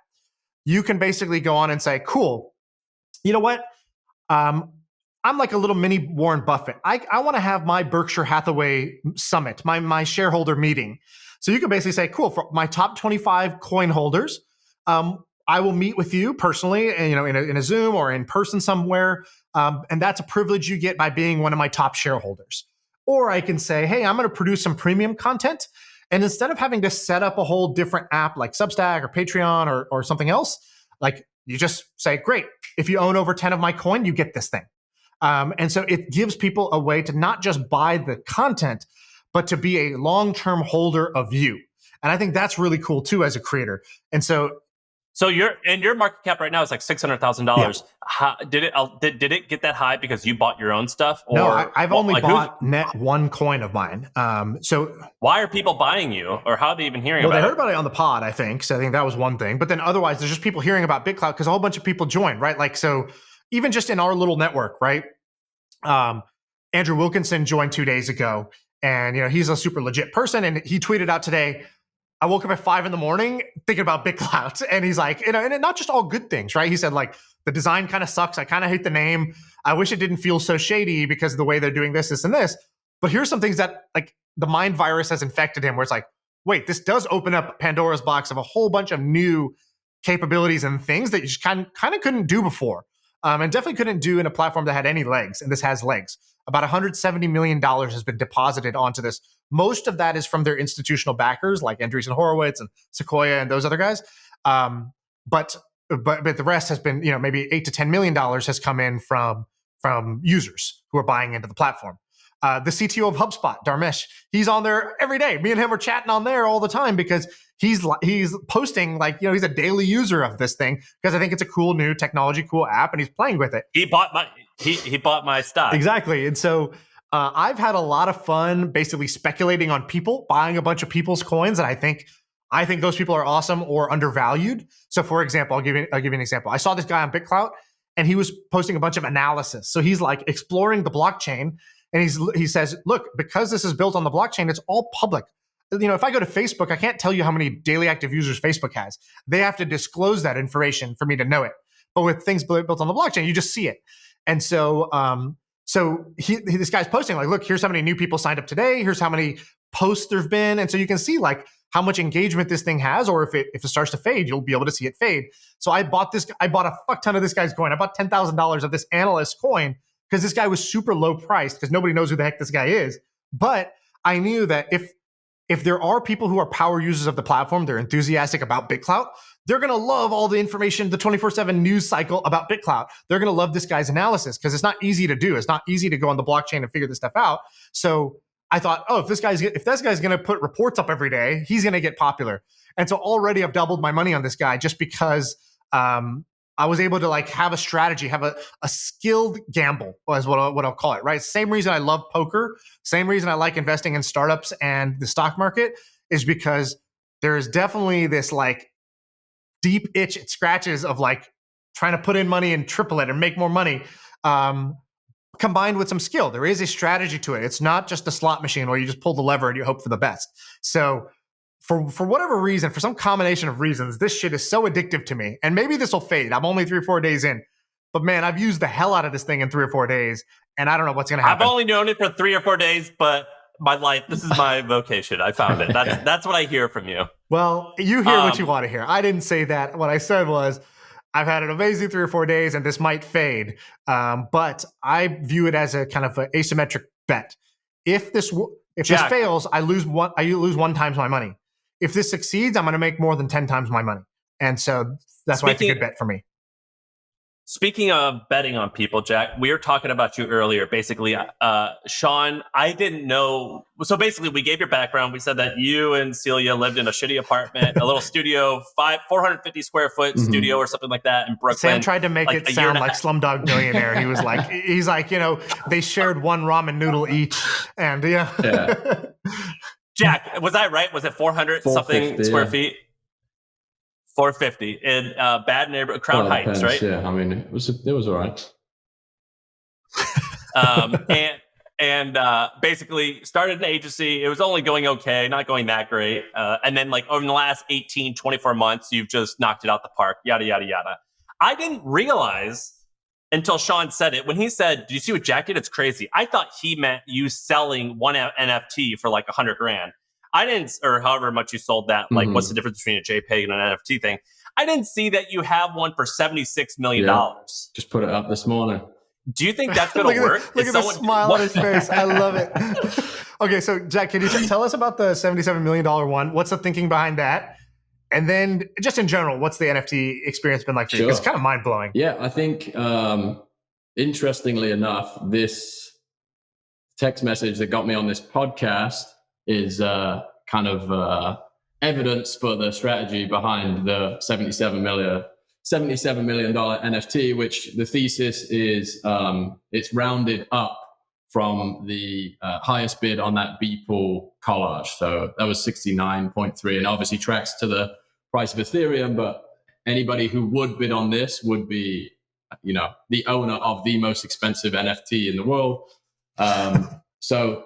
You can basically go on and say, cool, you know what? I'm like a little mini Warren Buffett. I want to have my Berkshire Hathaway summit, my shareholder meeting. So you can basically say, cool, for my top 25 coin holders, I will meet with you personally, and in a Zoom or in person somewhere. And that's a privilege you get by being one of my top shareholders. Or I can say, hey, I'm going to produce some premium content. And instead of having to set up a whole different app like Substack or Patreon or something else, you just say, great, if you own over 10 of my coin, you get this thing. And so it gives people a way to not just buy the content, but to be a long-term holder of you. And I think that's really cool too as a creator. And so your market cap right now is $600,000. Yeah. How did it get that high because you bought your own stuff? Or, no, I've only bought net one coin of mine. So why are people buying you, or how are they even hearing about it? Well, they heard about it on the pod, I think. So I think that was one thing. But then otherwise, there's just people hearing about BitClout because a whole bunch of people joined, right? So even just in our little network, right? Andrew Wilkinson joined 2 days ago, and he's a super legit person, and he tweeted out today, I woke up at 5 a.m. thinking about BitClout. And he's like, and not just all good things, right? He said, the design kind of sucks. I kind of hate the name. I wish it didn't feel so shady because of the way they're doing this, and this. But here's some things that the mind virus has infected him, where it's wait, this does open up Pandora's box of a whole bunch of new capabilities and things that you just kind of couldn't do before. And definitely couldn't do in a platform that had any legs. And this has legs. About $170 million has been deposited onto this. Most of that is from their institutional backers like Andreessen Horowitz and Sequoia and those other guys. But the rest has been, maybe $8 to $10 million has come in from users who are buying into the platform. The CTO of HubSpot, Dharmesh, he's on there every day. Me and him are chatting on there all the time because he's posting like, you know, he's a daily user of this thing because I think it's a cool new technology, cool app, and he's playing with it. He bought my stock. Exactly. And so I've had a lot of fun basically speculating on people, buying a bunch of people's coins, and I think those people are awesome or undervalued. So for example, I'll give you an example. I saw this guy on BitClout and he was posting a bunch of analysis. So he's like exploring the blockchain, and he says, look, because this is built on the blockchain, it's all public. You know, if I go to Facebook, I can't tell you how many daily active users Facebook has. They have to disclose that information for me to know it. But with things built on the blockchain, you just see it. And so, this guy's posting like, look, here's how many new people signed up today. Here's how many posts there've been. And so you can see like how much engagement this thing has, or if it starts to fade, you'll be able to see it fade. So I bought a fuck ton of this guy's coin. I bought $10,000 of this analyst coin because this guy was super low priced because nobody knows who the heck this guy is. But I knew that if there are people who are power users of the platform, they're enthusiastic about BitClout, they're going to love all the information, the 24/7 news cycle about BitClout. They're going to love this guy's analysis because it's not easy to do. It's not easy to go on the blockchain and figure this stuff out. So I thought, if this guy's going to put reports up every day, he's going to get popular. And so already I've doubled my money on this guy just because I was able to like have a strategy, have a skilled gamble, is what I'll call it, right? Same reason I love poker, same reason I like investing in startups and the stock market is because there is definitely this like deep itch it scratches of like trying to put in money and triple it and make more money, combined with some skill. There is a strategy to it. It's not just a slot machine where you just pull the lever and you hope for the best. So for whatever reason, for some combination of reasons, this shit is so addictive to me. And maybe this will fade. I'm only 3 or 4 days in. But man, I've used the hell out of this thing in 3 or 4 days. And I don't know what's going to happen. I've only known it for 3 or 4 days, but my life, this is my vocation. I found it. That's what I hear from you. Well, you hear what you want to hear. I didn't say that. What I said was, I've had an amazing 3 or 4 days, and this might fade. But I view it as a kind of an asymmetric bet. If this fails, I lose 1 times my money. If this succeeds, I'm going to make more than 10 times my money. And so that's why it's a good bet for me. Speaking of betting on people, Jack, we were talking about you earlier. Basically, Shaan, I didn't know. So basically, we gave your background. We said that you and Celia lived in a shitty apartment, a little studio, 450 square foot studio or something like that in Brooklyn. Sam tried to make it sound like Slumdog Millionaire. He was like, they shared one ramen noodle each. And yeah. Jack, was I right? Was it 400 something square feet? 450 in bad neighborhood, Crown Heights, depends, right? Yeah, I mean, it was all right. And basically started an agency. It was only going okay, not going that great. And then like over the last 18, 24 months, you've just knocked it out the park, yada, yada, yada. I didn't realize until Shaan said it. When he said, "Do you see what Jack did? It's crazy." I thought he meant you selling one NFT for like $100,000. I didn't, or however much you sold that. Like, what's the difference between a JPEG and an NFT thing? I didn't see that you have one for $76 million. Yeah, just put it up this morning. Do you think that's going to work? Look at the smile on his face. I love it. Okay, so Jack, can you tell us about the $77 million one? What's the thinking behind that? And then just in general, what's the NFT experience been like for you? It's kind of mind blowing. Yeah, I think interestingly enough, this text message that got me on this podcast is kind of evidence for the strategy behind the $77 million NFT, which the thesis is it's rounded up from the highest bid on that B-pool collage. So that was 69.3 and obviously tracks to the price of Ethereum, but anybody who would bid on this would be, the owner of the most expensive NFT in the world. So,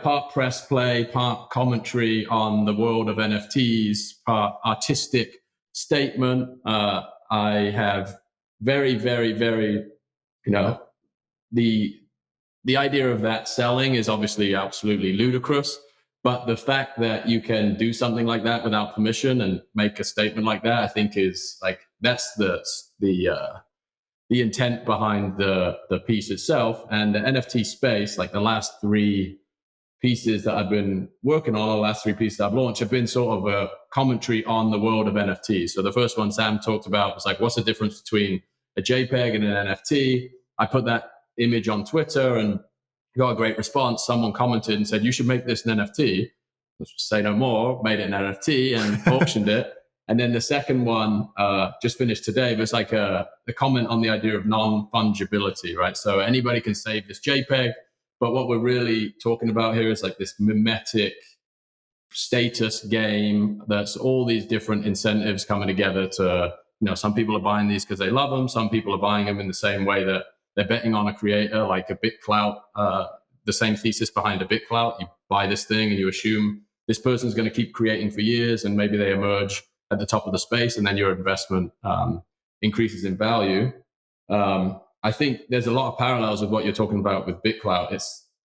part press play, part commentary on the world of NFTs, part artistic statement. I have very, very, very, the idea of that selling is obviously absolutely ludicrous. But the fact that you can do something like that without permission and make a statement like that, I think is like, that's the intent behind the piece itself. And the NFT space, like the last 3 pieces that I've been working on, the last 3 pieces I've launched have been sort of a commentary on the world of NFTs. So the first one Sam talked about was like, what's the difference between a JPEG and an NFT? I put that image on Twitter and got a great response. Someone commented and said, you should make this an NFT. let's say no more, made it an NFT and auctioned it. And then the second one just finished today, but it's like a comment on the idea of non-fungibility, right? So anybody can save this JPEG, but what we're really talking about here is like this mimetic status game. That's all these different incentives coming together to, some people are buying these because they love them. Some people are buying them in the same way that they're betting on a creator, like a BitClout, the same thesis behind a BitClout. You buy this thing and you assume this person's going to keep creating for years, and maybe they emerge at the top of the space, and then your investment increases in value. I think there's a lot of parallels with what you're talking about with BitClout.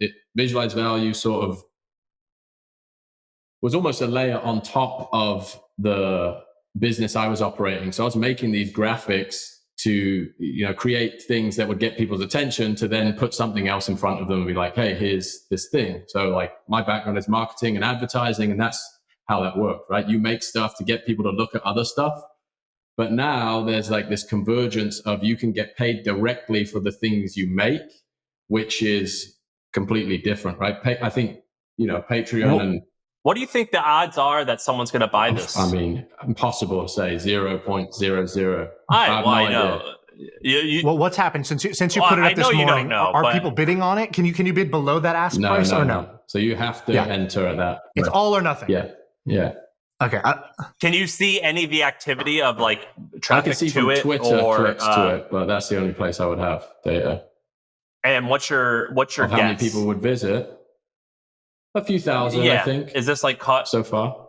It visualized value sort of was almost a layer on top of the business I was operating. So I was making these graphics to create things that would get people's attention, to then put something else in front of them and be like, hey, here's this thing. So like my background is marketing and advertising, and that's how that worked, right? You make stuff to get people to look at other stuff. But now there's like this convergence of you can get paid directly for the things you make, which is completely different, right? I think, Patreon and... What do you think the odds are that someone's going to buy this? I mean, impossible to say, 0.00. I know. Well, what's happened since you put it up this morning? Are people bidding on it? Can you bid below that ask price or no? So you have to enter at that. It's all or nothing. Yeah. Okay. Can you see any of the activity of like traffic I can see to from it Twitter or clicks to it, but that's the only place I would have data. And what's your guess? How many people would visit? A few thousand, I think. Is this like caught so far?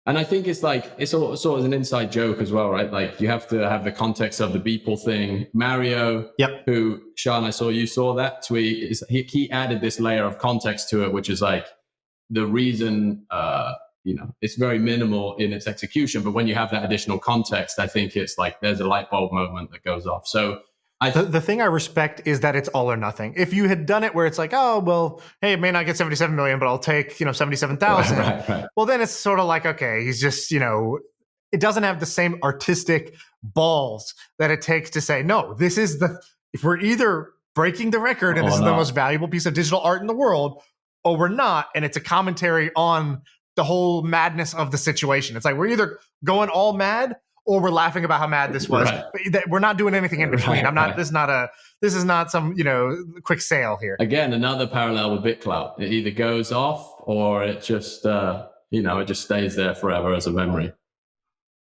And I think it's sort of an inside joke as well, right? Like you have to have the context of the Beeple thing. Mario, who, Shaan, I saw you saw that tweet, he added this layer of context to it, which is like the reason, it's very minimal in its execution. But when you have that additional context, I think it's like there's a light bulb moment that goes off. So the thing I respect is that it's all or nothing. If you had done it where it's like, oh, well, hey, it may not get 77 million, but I'll take, 77,000. Right. Well, then it's sort of like, okay, he's just, it doesn't have the same artistic balls that it takes to say, no, this is if we're either breaking the record and this is the most valuable piece of digital art in the world, or we're not. And it's a commentary on the whole madness of the situation. It's like, we're either going all mad or we're laughing about how mad this was. But we're not doing anything in between. This is not some, quick sale here. Again, another parallel with BitClout. It either goes off or it just, it just stays there forever as a memory.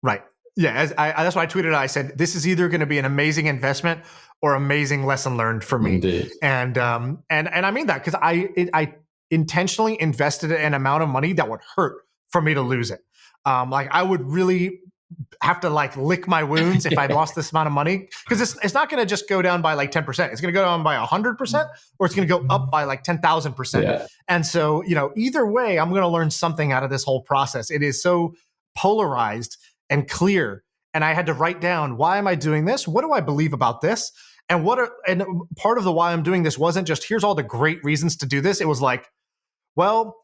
Right. Yeah. That's why I tweeted. I said, this is either going to be an amazing investment or amazing lesson learned for me. Indeed. And I mean that because I intentionally invested an amount of money that would hurt for me to lose it. I would really have to lick my wounds if I lost this amount of money, because it's not going to just go down by 10%. It's going to go down by 100%, or it's going to go up by 10,000%. Yeah. And so, either way, I'm going to learn something out of this whole process. It is so polarized and clear. And I had to write down, why am I doing this? What do I believe about this? And and part of the why I'm doing this wasn't just here's all the great reasons to do this. It was like, well,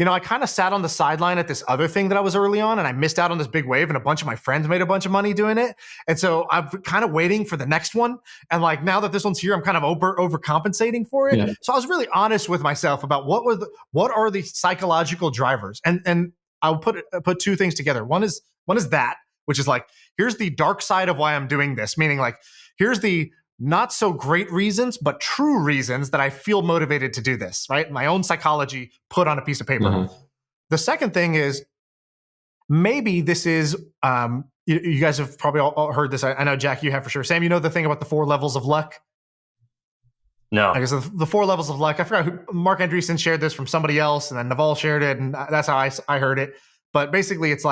I kind of sat on the sideline at this other thing that I was early on, and I missed out on this big wave, and a bunch of my friends made a bunch of money doing it. And so I'm kind of waiting for the next one. And now that this one's here, I'm kind of overcompensating for it. Yeah. So I was really honest with myself about what are the psychological drivers. And I'll put two things together. One is that, which is here's the dark side of why I'm doing this, meaning here's the not so great reasons, but true reasons that I feel motivated to do this, right? My own psychology put on a piece of paper. Mm-hmm. The second thing is maybe this is, you guys have probably all heard this. I know, Jack, you have for sure. Sam, the thing about the 4 levels of luck? No. I guess the 4 levels of luck, I forgot who, Mark Andreessen shared this from somebody else, and then Naval shared it, and that's how I heard it. But basically it's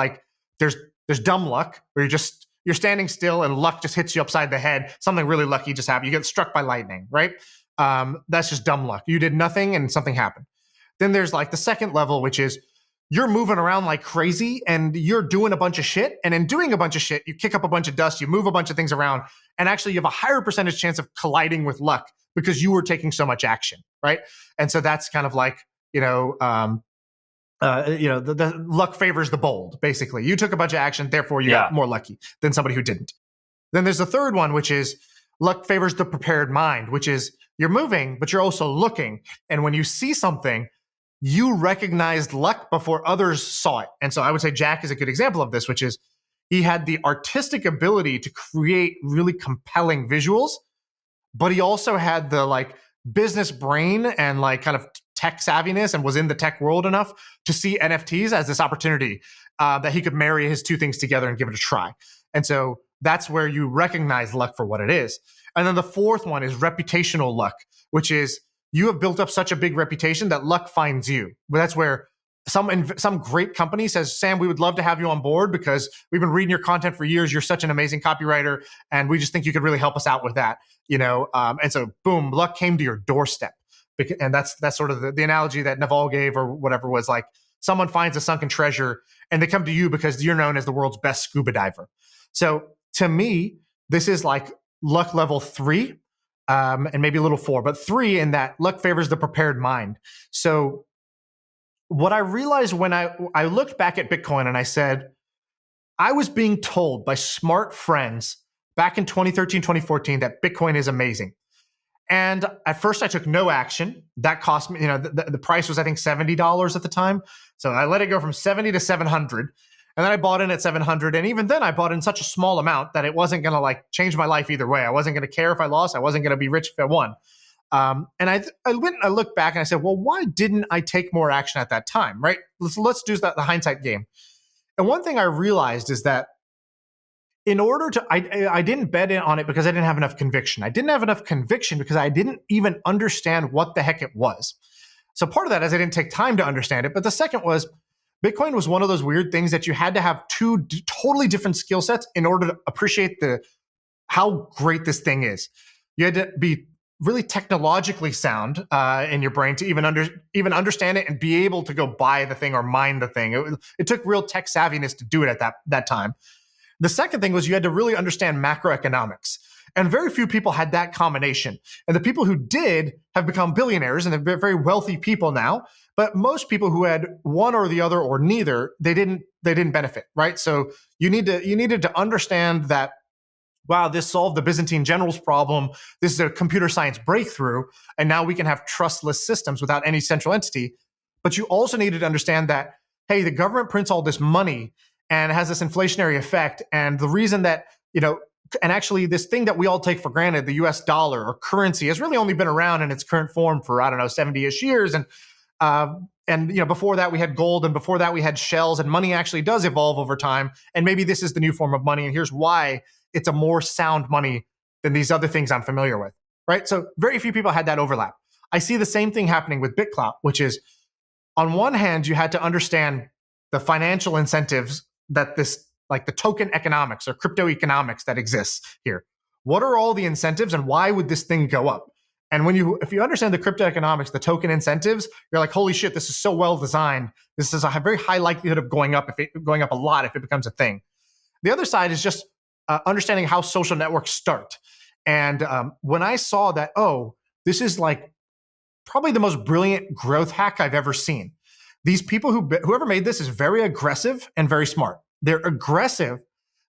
there's dumb luck, where you're standing still and luck just hits you upside the head. Something really lucky just happened. You get struck by lightning, right? That's just dumb luck. You did nothing and something happened. Then there's the second level, which is you're moving around like crazy and you're doing a bunch of shit. And in doing a bunch of shit, you kick up a bunch of dust, you move a bunch of things around, and actually you have a higher percentage chance of colliding with luck because you were taking so much action, right? And so that's kind of the luck favors the bold, basically. You took a bunch of action, therefore you got more lucky than somebody who didn't. Then there's the third one, which is luck favors the prepared mind, which is you're moving, but you're also looking. And when you see something, you recognized luck before others saw it. And so I would say Jack is a good example of this, which is he had the artistic ability to create really compelling visuals, but he also had the like business brain and like kind of tech savviness and was in the tech world enough to see NFTs as this opportunity that he could marry his two things together and give it a try. And so that's where you recognize luck for what it is. And then the fourth one is reputational luck, which is you have built up such a big reputation that luck finds you. But that's where some great company says, Sam, we would love to have you on board because we've been reading your content for years. You're such an amazing copywriter, and we just think you could really help us out with that. And so boom, luck came to your doorstep. And that's sort of the analogy that Naval gave or whatever was like someone finds a sunken treasure and they come to you because you're known as the world's best scuba diver. So to me, this is like luck level 3 and maybe a little 4, but 3 in that luck favors the prepared mind. So what I realized when I looked back at Bitcoin and I said, I was being told by smart friends back in 2013, 2014 that Bitcoin is amazing. And at first I took no action. That cost me, the price was, I think, $70 at the time. So I let it go from 70 to 700. And then I bought in at 700. And even then I bought in such a small amount that it wasn't going to like change my life either way. I wasn't going to care if I lost. I wasn't going to be rich if I won. And I went and I looked back and I said, well, why didn't I take more action at that time? Right? Let's do that, the hindsight game. And one thing I realized is that in order to, I didn't bet in on it because I didn't have enough conviction. I didn't have enough conviction because I didn't even understand what the heck it was. So part of that is I didn't take time to understand it. But the second was Bitcoin was one of those weird things that you had to have two totally different skill sets in order to appreciate how great this thing is. You had to be really technologically sound in your brain to even understand it and be able to go buy the thing or mine the thing. It took real tech savviness to do it at that time. The second thing was you had to really understand macroeconomics. And very few people had that combination. And the people who did have become billionaires and they're very wealthy people now. But most people who had one or the other or neither, they didn't benefit, right? So you needed to understand that, wow, this solved the Byzantine generals problem. This is a computer science breakthrough. And now we can have trustless systems without any central entity. But you also needed to understand that, hey, the government prints all this money and it has this inflationary effect. And the reason that, and actually this thing that we all take for granted, the US dollar or currency, has really only been around in its current form for, 70-ish years. And before that we had gold, and before that we had shells, and money actually does evolve over time. And maybe this is the new form of money. And here's why it's a more sound money than these other things I'm familiar with, right? So very few people had that overlap. I see the same thing happening with BitClout, which is on one hand, you had to understand the financial incentives that this, like the token economics or crypto economics that exists here. What are all the incentives and why would this thing go up? And if you understand the crypto economics, the token incentives, you're like, holy shit, this is so well designed. This is a very high likelihood of going up a lot if it becomes a thing. The other side is just understanding how social networks start. And when I saw that, this is like probably the most brilliant growth hack I've ever seen. These people whoever made this is very aggressive and very smart. They're aggressive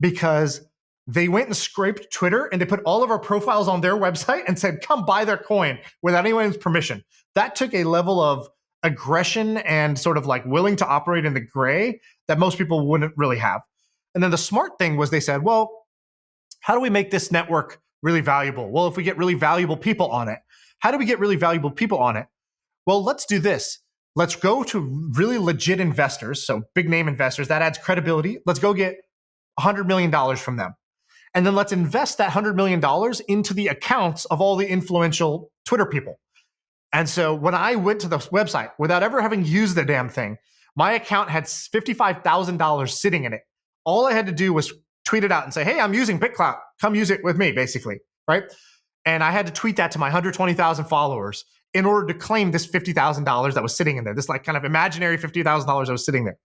because they went and scraped Twitter and they put all of our profiles on their website and said, come buy their coin without anyone's permission. That took a level of aggression and sort of like willing to operate in the gray that most people wouldn't really have. And then the smart thing was they said, well, how do we make this network really valuable? Well, if we get really valuable people on it, how do we get really valuable people on it? Well, let's do this. Let's go to really legit investors, so big name investors. That adds credibility. Let's go get $100 million from them. And then let's invest that $100 million into the accounts of all the influential Twitter people. And so when I went to the website, without ever having used the damn thing, my account had $55,000 sitting in it. All I had to do was tweet it out and say, hey, I'm using BitClout. Come use it with me, basically, right? And I had to tweet that to my 120,000 followers in order to claim this $50,000 that was sitting in there, this like kind of imaginary $50,000 that was sitting there.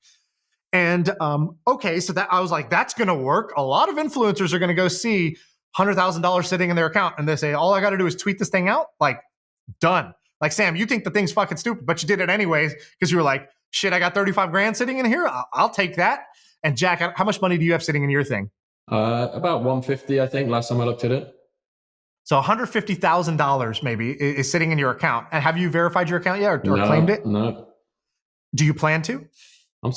And so that I was like, that's going to work. A lot of influencers are going to go see $100,000 sitting in their account, and they say, all I got to do is tweet this thing out. Like, done. Like, Sam, you think the thing's fucking stupid, but you did it anyways because you were like, shit, I got 35 grand sitting in here. I'll take that. And Jack, how much money do you have sitting in your thing? About 150, I think, last time I looked at it. So $150,000 maybe is sitting in your account. And have you verified your account yet or claimed it? No. Do you plan to? I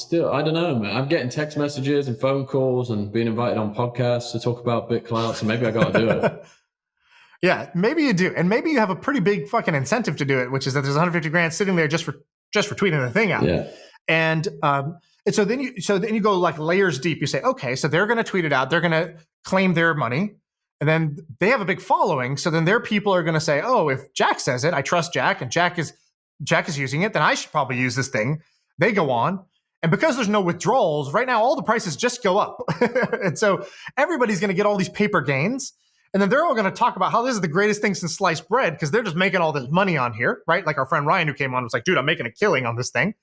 don't know, man. I'm getting text messages and phone calls and being invited on podcasts to talk about BitClout, so maybe I got to do it. Yeah, maybe you do. And maybe you have a pretty big fucking incentive to do it, which is that there's 150 grand sitting there just for tweeting the thing out. Yeah. And so then you go like layers deep. You say, okay, so they're going to tweet it out. They're going to claim their money. And then they have a big following. So then their people are going to say, oh, if Jack says it, I trust Jack, and Jack is using it, then I should probably use this thing. They go on. And because there's no withdrawals, right now all the prices just go up. And so everybody's going to get all these paper gains. And then they're all going to talk about how this is the greatest thing since sliced bread because they're just making all this money on here, right? Like our friend Ryan who came on was like, dude, I'm making a killing on this thing.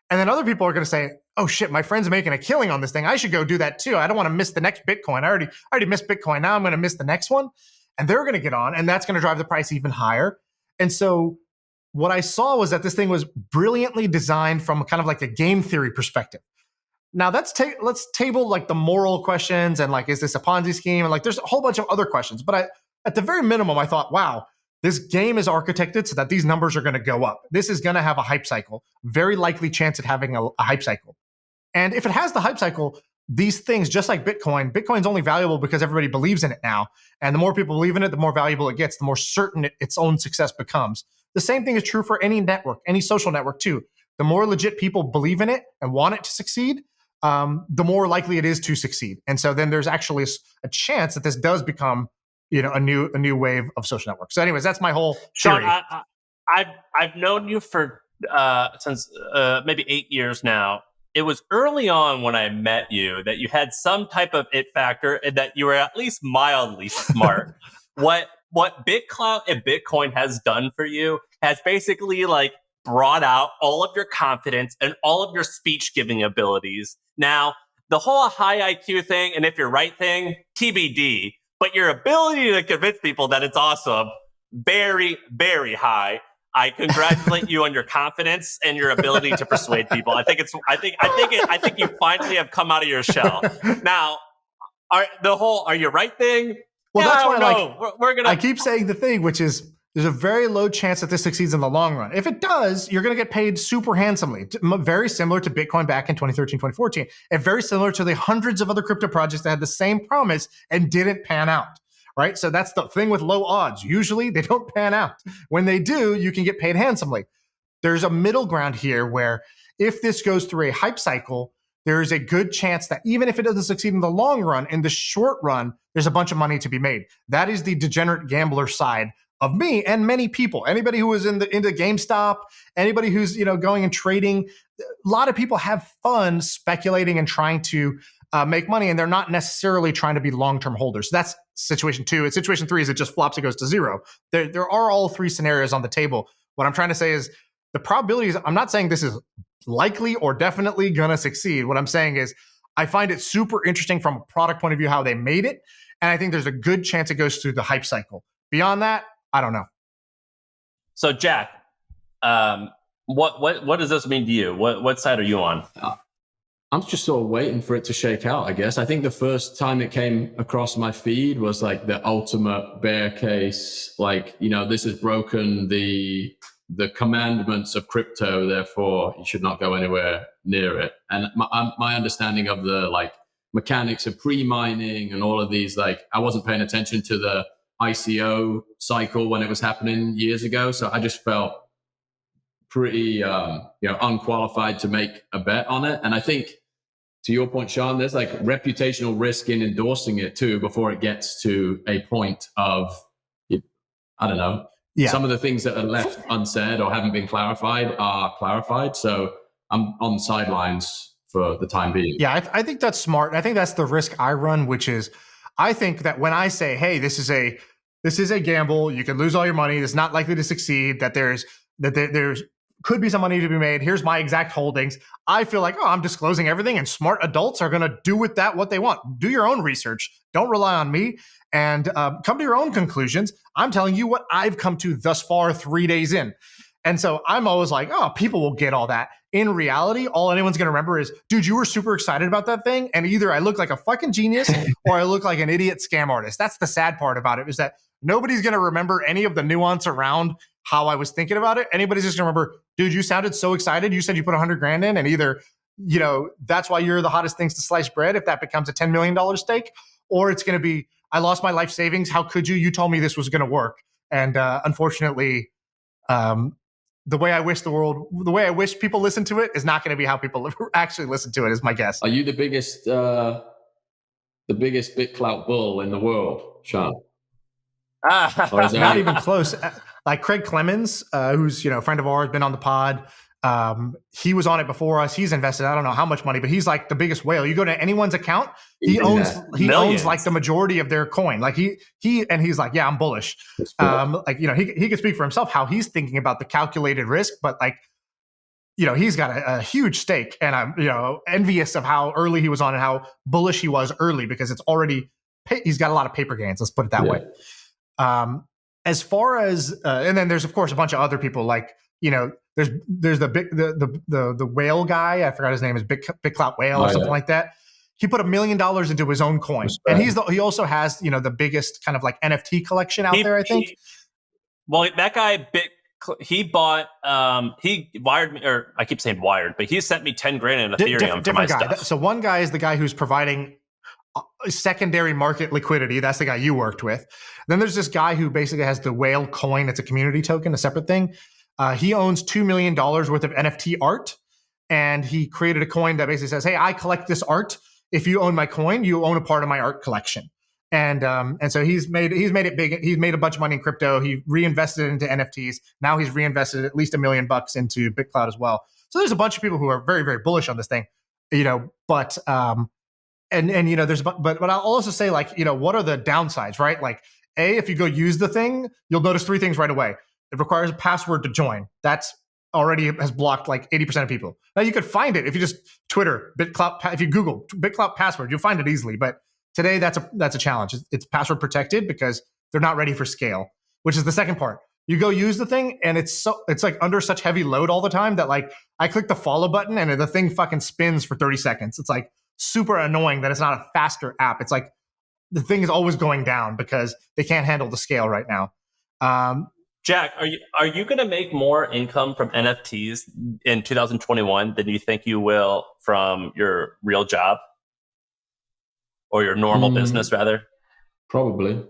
And then other people are going to say, oh shit, my friend's making a killing on this thing. I should go do that too. I don't want to miss the next Bitcoin. I already missed Bitcoin. Now I'm going to miss the next one. And they're going to get on, and that's going to drive the price even higher. And so what I saw was that this thing was brilliantly designed from kind of like a game theory perspective. Now let's table like the moral questions and like, is this a Ponzi scheme? And like, there's a whole bunch of other questions. But at the very minimum, I thought, wow, this game is architected so that these numbers are going to go up. This is going to have a hype cycle. Very likely chance at having a hype cycle. And if it has the hype cycle, these things, just like Bitcoin's only valuable because everybody believes in it now. And the more people believe in it, the more valuable it gets, the more certain its own success becomes. The same thing is true for any network, any social network too. The more legit people believe in it and want it to succeed, the more likely it is to succeed. And so then there's actually a chance that this does become, a new wave of social networks. So anyways, that's my whole theory. Shaan, I've known you for since maybe 8 years now. It was early on when I met you that you had some type of it factor and that you were at least mildly smart. What BitClout and Bitcoin has done for you has basically like brought out all of your confidence and all of your speech giving abilities. Now, the whole high IQ thing, and if you're right thing, TBD, but your ability to convince people that it's awesome, very, very high. I congratulate you on your confidence and your ability to persuade people. I think you finally have come out of your shell. Now, are you right thing? Well, yeah, that's why we're gonna. I keep saying the thing, which is there's a very low chance that this succeeds in the long run. If it does, you're going to get paid super handsomely. Very similar to Bitcoin back in 2013, 2014, and very similar to the hundreds of other crypto projects that had the same promise and didn't pan out. Right? So that's the thing with low odds. Usually they don't pan out. When they do, you can get paid handsomely. There's a middle ground here where if this goes through a hype cycle, there's a good chance that even if it doesn't succeed in the long run, in the short run, there's a bunch of money to be made. That is the degenerate gambler side of me and many people. Anybody who is into GameStop, anybody who's going and trading, a lot of people have fun speculating and trying to make money, and they're not necessarily trying to be long-term holders. So that's situation 2. And situation 3 is it just flops, it goes to 0. There are all 3 scenarios on the table. What I'm trying to say is the probabilities, I'm not saying this is likely or definitely going to succeed. What I'm saying is I find it super interesting from a product point of view how they made it, and I think there's a good chance it goes through the hype cycle. Beyond that, I don't know. So Jack, what does this mean to you? What side are you on? I'm just sort of waiting for it to shake out, I guess. I think the first time it came across my feed was like the ultimate bear case. Like, this has broken the commandments of crypto, therefore you should not go anywhere near it. And my understanding of the like mechanics of pre-mining and all of these, like I wasn't paying attention to the ICO cycle when it was happening years ago. So I just felt pretty unqualified to make a bet on it. And I think, to your point, Shaan, there's like reputational risk in endorsing it too before it gets to a point of, I don't know, some of the things that are left unsaid or haven't been clarified are clarified. So I'm on the sidelines for the time being. Yeah, I think that's smart. I think that's the risk I run, which is I think that when I say, hey, this is a gamble, you can lose all your money, it's not likely to succeed, that there's could be some money to be made. Here's my exact holdings. I feel like, I'm disclosing everything, and smart adults are going to do with that what they want. Do your own research. Don't rely on me, and come to your own conclusions. I'm telling you what I've come to thus far 3 days in. And so I'm always like, people will get all that. In reality, all anyone's going to remember is, dude, you were super excited about that thing. And either I look like a fucking genius or I look like an idiot scam artist. That's the sad part about it, is that nobody's going to remember any of the nuance around how I was thinking about it. Anybody's just gonna remember, dude, you sounded so excited. You said you put $100,000 in, and either, that's why you're the hottest things to slice bread if that becomes a $10 million stake, or it's gonna be, I lost my life savings. How could you? You told me this was gonna work. And unfortunately, the way I wish people listen to it is not going to be how people actually listen to it, is my guess. Are you the biggest BitClout bull in the world, Shaan? Not even close. Like Craig Clemens, who's a friend of ours, been on the pod. He was on it before us. He's invested, I don't know how much money, but he's like the biggest whale. You go to anyone's account, he owns like the majority of their coin. Like he's like, yeah, I'm bullish. He can speak for himself how he's thinking about the calculated risk, but he's got a huge stake, and I'm envious of how early he was on and how bullish he was early, because it's already he's got a lot of paper gains. Let's put it that way. As far as and then there's of course a bunch of other people, like there's the whale guy. I forgot his name is BitClout whale or something like that. He put $1 million into his own coin, and he also has the biggest kind of like NFT collection out there, I think. That guy he bought he wired me, or I keep saying wired, but he sent me $10,000 in Ethereum for my guy. stuff. So one guy is the guy who's providing secondary market liquidity. That's the guy you worked with. Then there's this guy who basically has the whale coin. It's a community token, a separate thing. He owns $2 million worth of NFT art, and he created a coin that basically says, hey, I collect this art. If you own my coin, you own a part of my art collection. And so he's made it big. He's made a bunch of money in crypto. He reinvested it into NFTs. Now he's reinvested at least $1 million into BitCloud as well. So there's a bunch of people who are very, very bullish on this thing, but but I'll also say, what are the downsides, right? Like, if you go use the thing, you'll notice 3 things right away. It requires a password to join. That's already has blocked like 80% of people. Now you could find it if you just Twitter BitClout. If you Google BitClout password, you'll find it easily. But today that's a challenge. It's password protected because they're not ready for scale, which is the second part. You go use the thing, and it's like under such heavy load all the time that like I click the follow button and the thing fucking spins for 30 seconds. It's like super annoying that it's not a faster app. It's like the thing is always going down because they can't handle the scale right now. Jack, are you going to make more income from NFTs in 2021 than you think you will from your real job or your normal business, rather? Probably.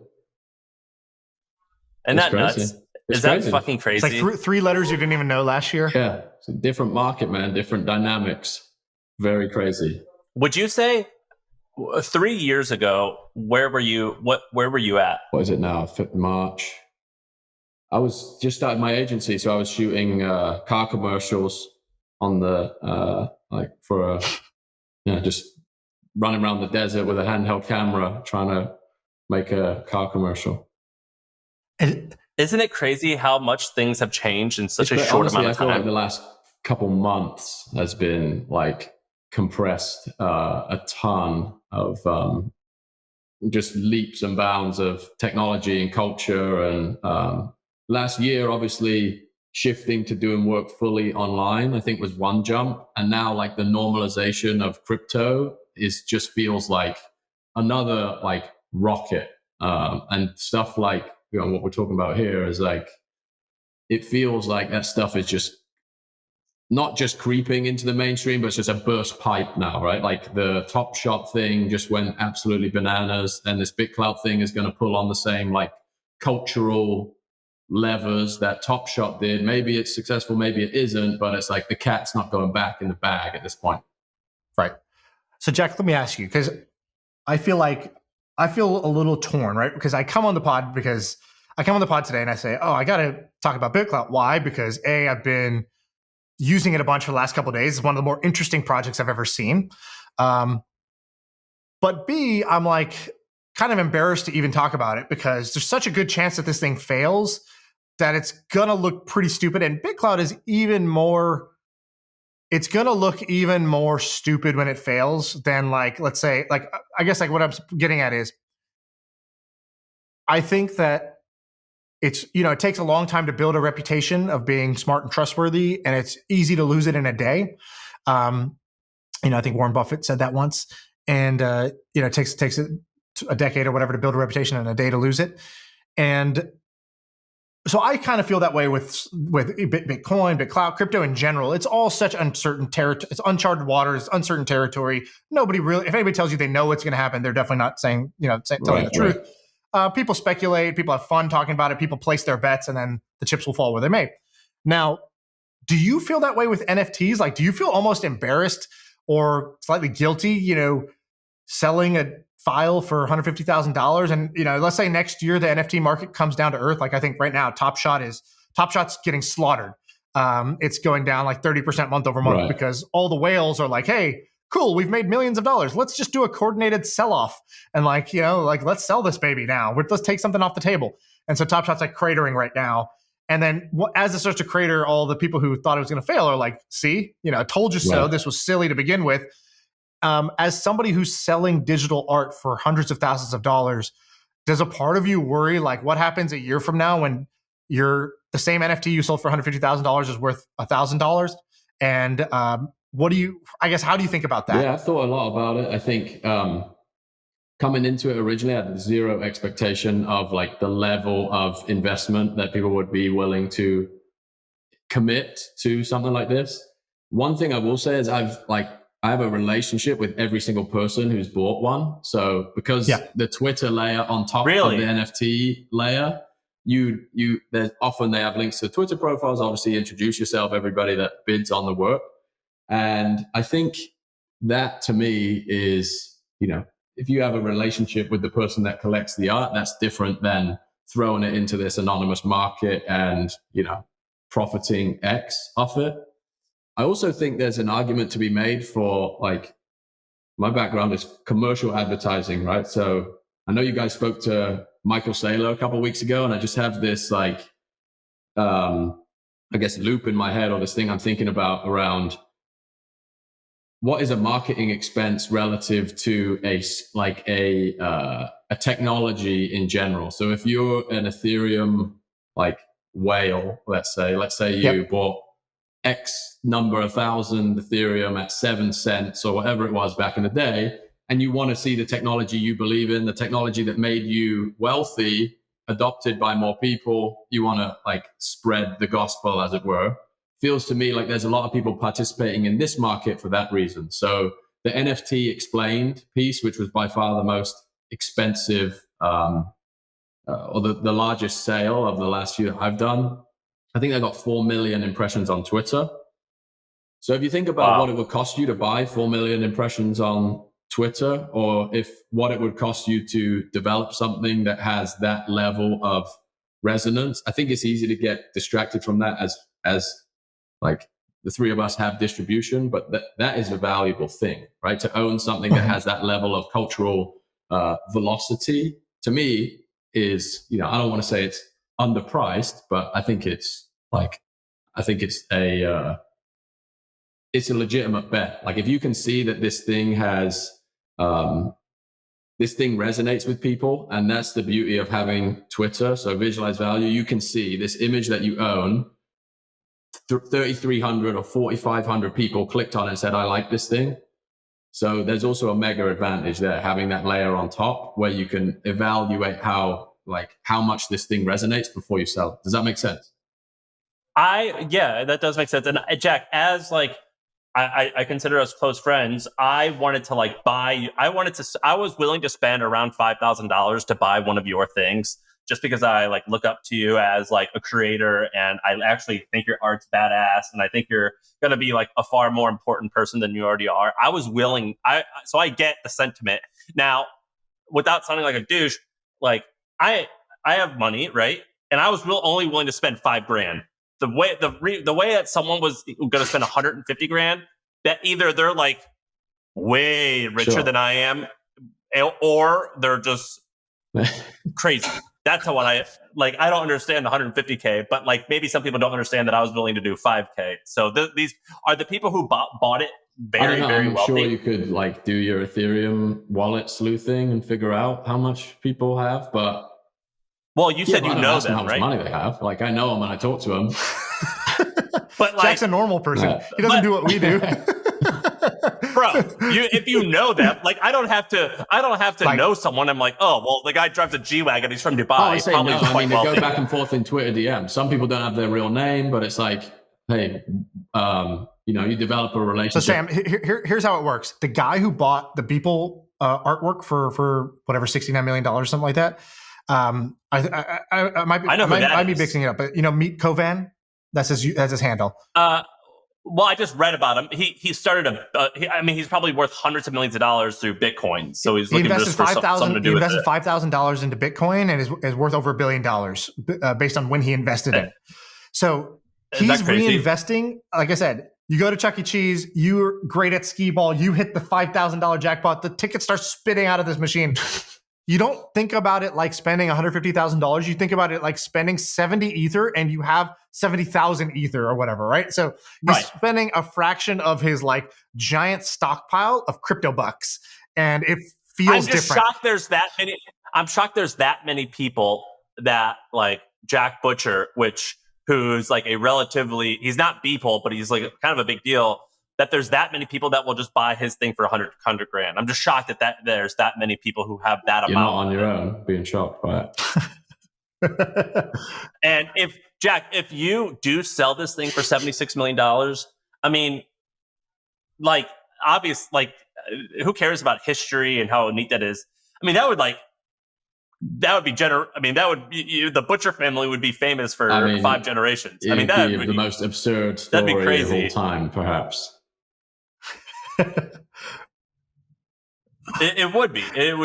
And that nuts? Is that fucking crazy? It's like 3 letters you didn't even know last year. Yeah, it's a different market, man. Different dynamics. Very crazy. Would you say 3 years ago, where were you? Where were you at? What is it now? March. I was just starting my agency, so I was shooting car commercials on the just running around the desert with a handheld camera trying to make a car commercial. Isn't it crazy how much things have changed in such a short amount of time? I feel like the last couple months has been like compressed a ton of just leaps and bounds of technology and culture. And last year, obviously, shifting to doing work fully online, I think was one jump. And now like the normalization of crypto just feels like another like rocket. And stuff like what we're talking about here is like, it feels like that stuff is just not just creeping into the mainstream, but it's just a burst pipe now, right? Like the Top Shot thing just went absolutely bananas, and this BitClout thing is going to pull on the same like cultural levers that Top Shot did. Maybe it's successful, maybe it isn't, but it's like the cat's not going back in the bag at this point. Right. So Jack, let me ask you, because I feel a little torn, right? Because I come on the pod today and I say, oh, I got to talk about BitClout. Why? Because I've been using it a bunch for the last couple of days. It's one of the more interesting projects I've ever seen. But B, I'm like kind of embarrassed to even talk about it because there's such a good chance that this thing fails that it's going to look pretty stupid. And BitClout is it's going to look even more stupid when it fails than like, let's say, like, I guess like what I'm getting at is I think that it takes a long time to build a reputation of being smart and trustworthy, and it's easy to lose it in a day. I think Warren Buffett said that once, and it takes a decade or whatever to build a reputation and a day to lose it. And So I kind of feel that way with Bitcoin, BitClout, crypto in general. It's all such uncertain territory. It's uncharted waters, uncertain territory. Nobody really, if anybody tells you they know what's going to happen, they're definitely not saying, telling the truth. People speculate, people have fun talking about it, people place their bets, and then the chips will fall where they may. Now, do you feel that way with NFTs? Like, do you feel almost embarrassed or slightly guilty, selling a file for $150,000? And, let's say next year the NFT market comes down to earth. Like I think right now, Top Shot's getting slaughtered. It's going down like 30% month over month because all the whales are like, hey, cool, we've made millions of dollars. Let's just do a coordinated sell-off. And let's sell this baby now. Let's take something off the table. And so Top Shot's like cratering right now. And then as it starts to crater, all the people who thought it was going to fail are like, see, I told you so. This was silly to begin with. As somebody who's selling digital art for hundreds of thousands of dollars, does a part of you worry, like what happens a year from now when the same NFT you sold for $150,000 is worth $1,000? And how do you think about that? Yeah, I thought a lot about it. I think coming into it originally, I had zero expectation of like the level of investment that people would be willing to commit to something like this. One thing I will say is I have a relationship with every single person who's bought one. So because the Twitter layer on top of the NFT layer, there's often they have links to Twitter profiles. Obviously, introduce yourself, everybody that bids on the work. And I think that to me is, if you have a relationship with the person that collects the art, that's different than throwing it into this anonymous market and, profiting X off it. I also think there's an argument to be made for my background is commercial advertising, right? So I know you guys spoke to Michael Saylor a couple of weeks ago, and I just have this loop in my head, or this thing I'm thinking about around what is a marketing expense relative to a technology in general. So if you're an Ethereum whale, let's say you bought X number 1,000 Ethereum at 7 cents or whatever it was back in the day, and you want to see the technology you believe in, the technology that made you wealthy, adopted by more people, you want to spread the gospel, as it were. Feels to me like there's a lot of people participating in this market for that reason. So the NFT explained piece, which was by far the most expensive or the largest sale of the last few that I've done, I think I got 4 million impressions on Twitter. So if you think about what it would cost you to buy 4 million impressions on Twitter, or what it would cost you to develop something that has that level of resonance, I think it's easy to get distracted from that as the three of us have distribution, but that is a valuable thing, right? To own something that has that level of cultural velocity, to me is, I don't want to say it's underpriced, but I think it's it's a legitimate bet. If you can see that this thing has, this thing resonates with people, and that's the beauty of having Twitter. So visualize value, you can see this image that you own, 3,300 or 4,500 people clicked on it and said, I like this thing. So there's also a mega advantage there, having that layer on top where you can evaluate how much this thing resonates before you sell it. Does that make sense? That does make sense. And Jack, as I consider us close friends, I wanted to I was willing to spend around $5,000 to buy one of your things, just because I look up to you as a creator, and I actually think your art's badass, and I think you're going to be a far more important person than you already are. I was willing. So I get the sentiment. Now, without sounding like a douche, I have money, right? And I was only willing to spend $5,000. The way that someone was going to spend $150,000, that either they're way richer than I am, or they're just crazy. That's how I don't understand 150K, but maybe some people don't understand that I was willing to do 5K. So these are the people who bought it very, very wealthy. I'm sure you could do your Ethereum wallet sleuthing and figure out how much people have, but well, you said them, how much money they have. I know them and I talk to them. But Jack's a normal person. He doesn't do what we do. bro, if you know them, like I don't have to like, know someone. I'm like, oh, well, the guy drives a G-Wagon. He's from Dubai. Oh, I say probably no. I mean, they wealthy. go back and forth in Twitter DMs. Some people don't have their real name, but it's like, hey, you develop a relationship. So Sam, here's how it works. The guy who bought the Beeple artwork for whatever $69 million, something like that. I might be mixing it up, but Meet Kovan. That's his handle. Well, I just read about him. He started he's probably worth hundreds of millions of dollars through Bitcoin. So he's looking just for something to do with it. He invested $5,000 into Bitcoin and is worth over $1 billion based on when he invested it. So he's reinvesting. Like I said, you go to Chuck E. Cheese, you're great at skee ball, you hit the $5,000 jackpot, the ticket starts spitting out of this machine. You don't think about it like spending $150,000. You think about it like spending 70 Ether and you have 70,000 Ether or whatever, right? So he's spending a fraction of his like giant stockpile of crypto bucks, and it feels different. I'm shocked there's that many people that like Jack Butcher, who's like he's not Beeple, but he's like kind of a big deal. That there's that many people that will just buy his thing for $100 grand. I'm just shocked that there's that many people who have that amount. You're not on your own being shocked by it. And if you do sell this thing for $76 million, I mean, like, obvious, like, who cares about history and how neat that is? I mean, the Butcher family would be famous for 5 generations. I mean, that would be the most absurd story that'd be crazy. of all time, perhaps. It would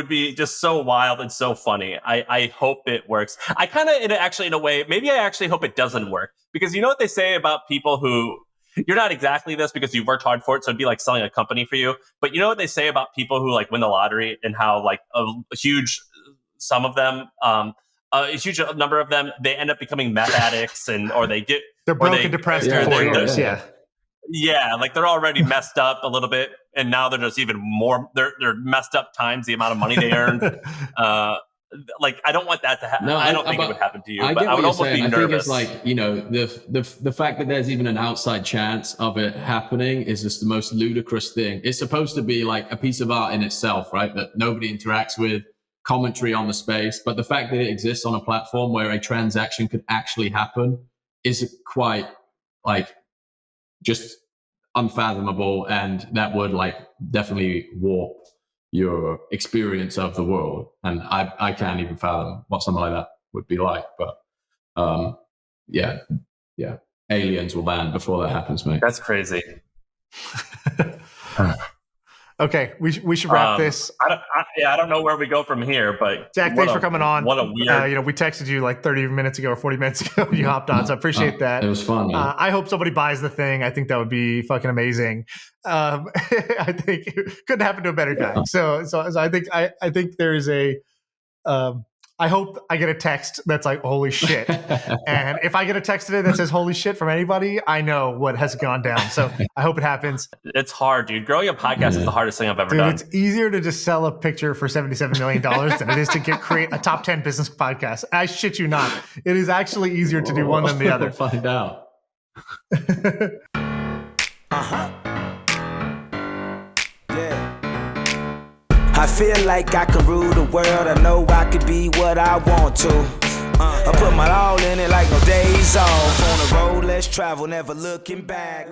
be just so wild and so funny. I hope it works. I kind of, in a way, maybe I actually hope it doesn't work, because you know what they say about people who, you're not exactly this because you've worked hard for it, so it'd be like selling a company for you. But you know what they say about people who like win the lottery, and how like a huge number of them, they end up becoming meth addicts, or they're broke and depressed in 4 years. Yeah, like they're already messed up a little bit, and now they're just even more. They're messed up times the amount of money they earned. Like, I don't want that to happen. No, I don't think it would happen to you. But I would almost be nervous. I think it's like, the fact that there's even an outside chance of it happening is just the most ludicrous thing. It's supposed to be like a piece of art in itself, right? That nobody interacts with, commentary on the space. But the fact that it exists on a platform where a transaction could actually happen is quite like just unfathomable, and that would like definitely warp your experience of the world. And I can't even fathom what something like that would be like. But yeah, aliens will land before that happens, mate. That's crazy. Okay, we should wrap this. I don't know where we go from here, but Jack, thanks for coming on. What a weird. We texted you like 30 minutes ago or 40 minutes ago. You hopped on, so I appreciate that. It was fun. I hope somebody buys the thing. I think that would be fucking amazing. I think it couldn't happen to a better guy. So I think there is a. I hope I get a text that's like, holy shit. And if I get a text today that says holy shit from anybody, I know what has gone down. So I hope it happens. It's hard, dude. Growing a podcast is the hardest thing I've ever done. It's easier to just sell a picture for $77 million than it is to create a top 10 business podcast. I shit you not. It is actually easier to do one than the other. Find out. I feel like I can rule the world. I know I could be what I want to. I put my all in it like no days off. On the road, let's travel, never looking back.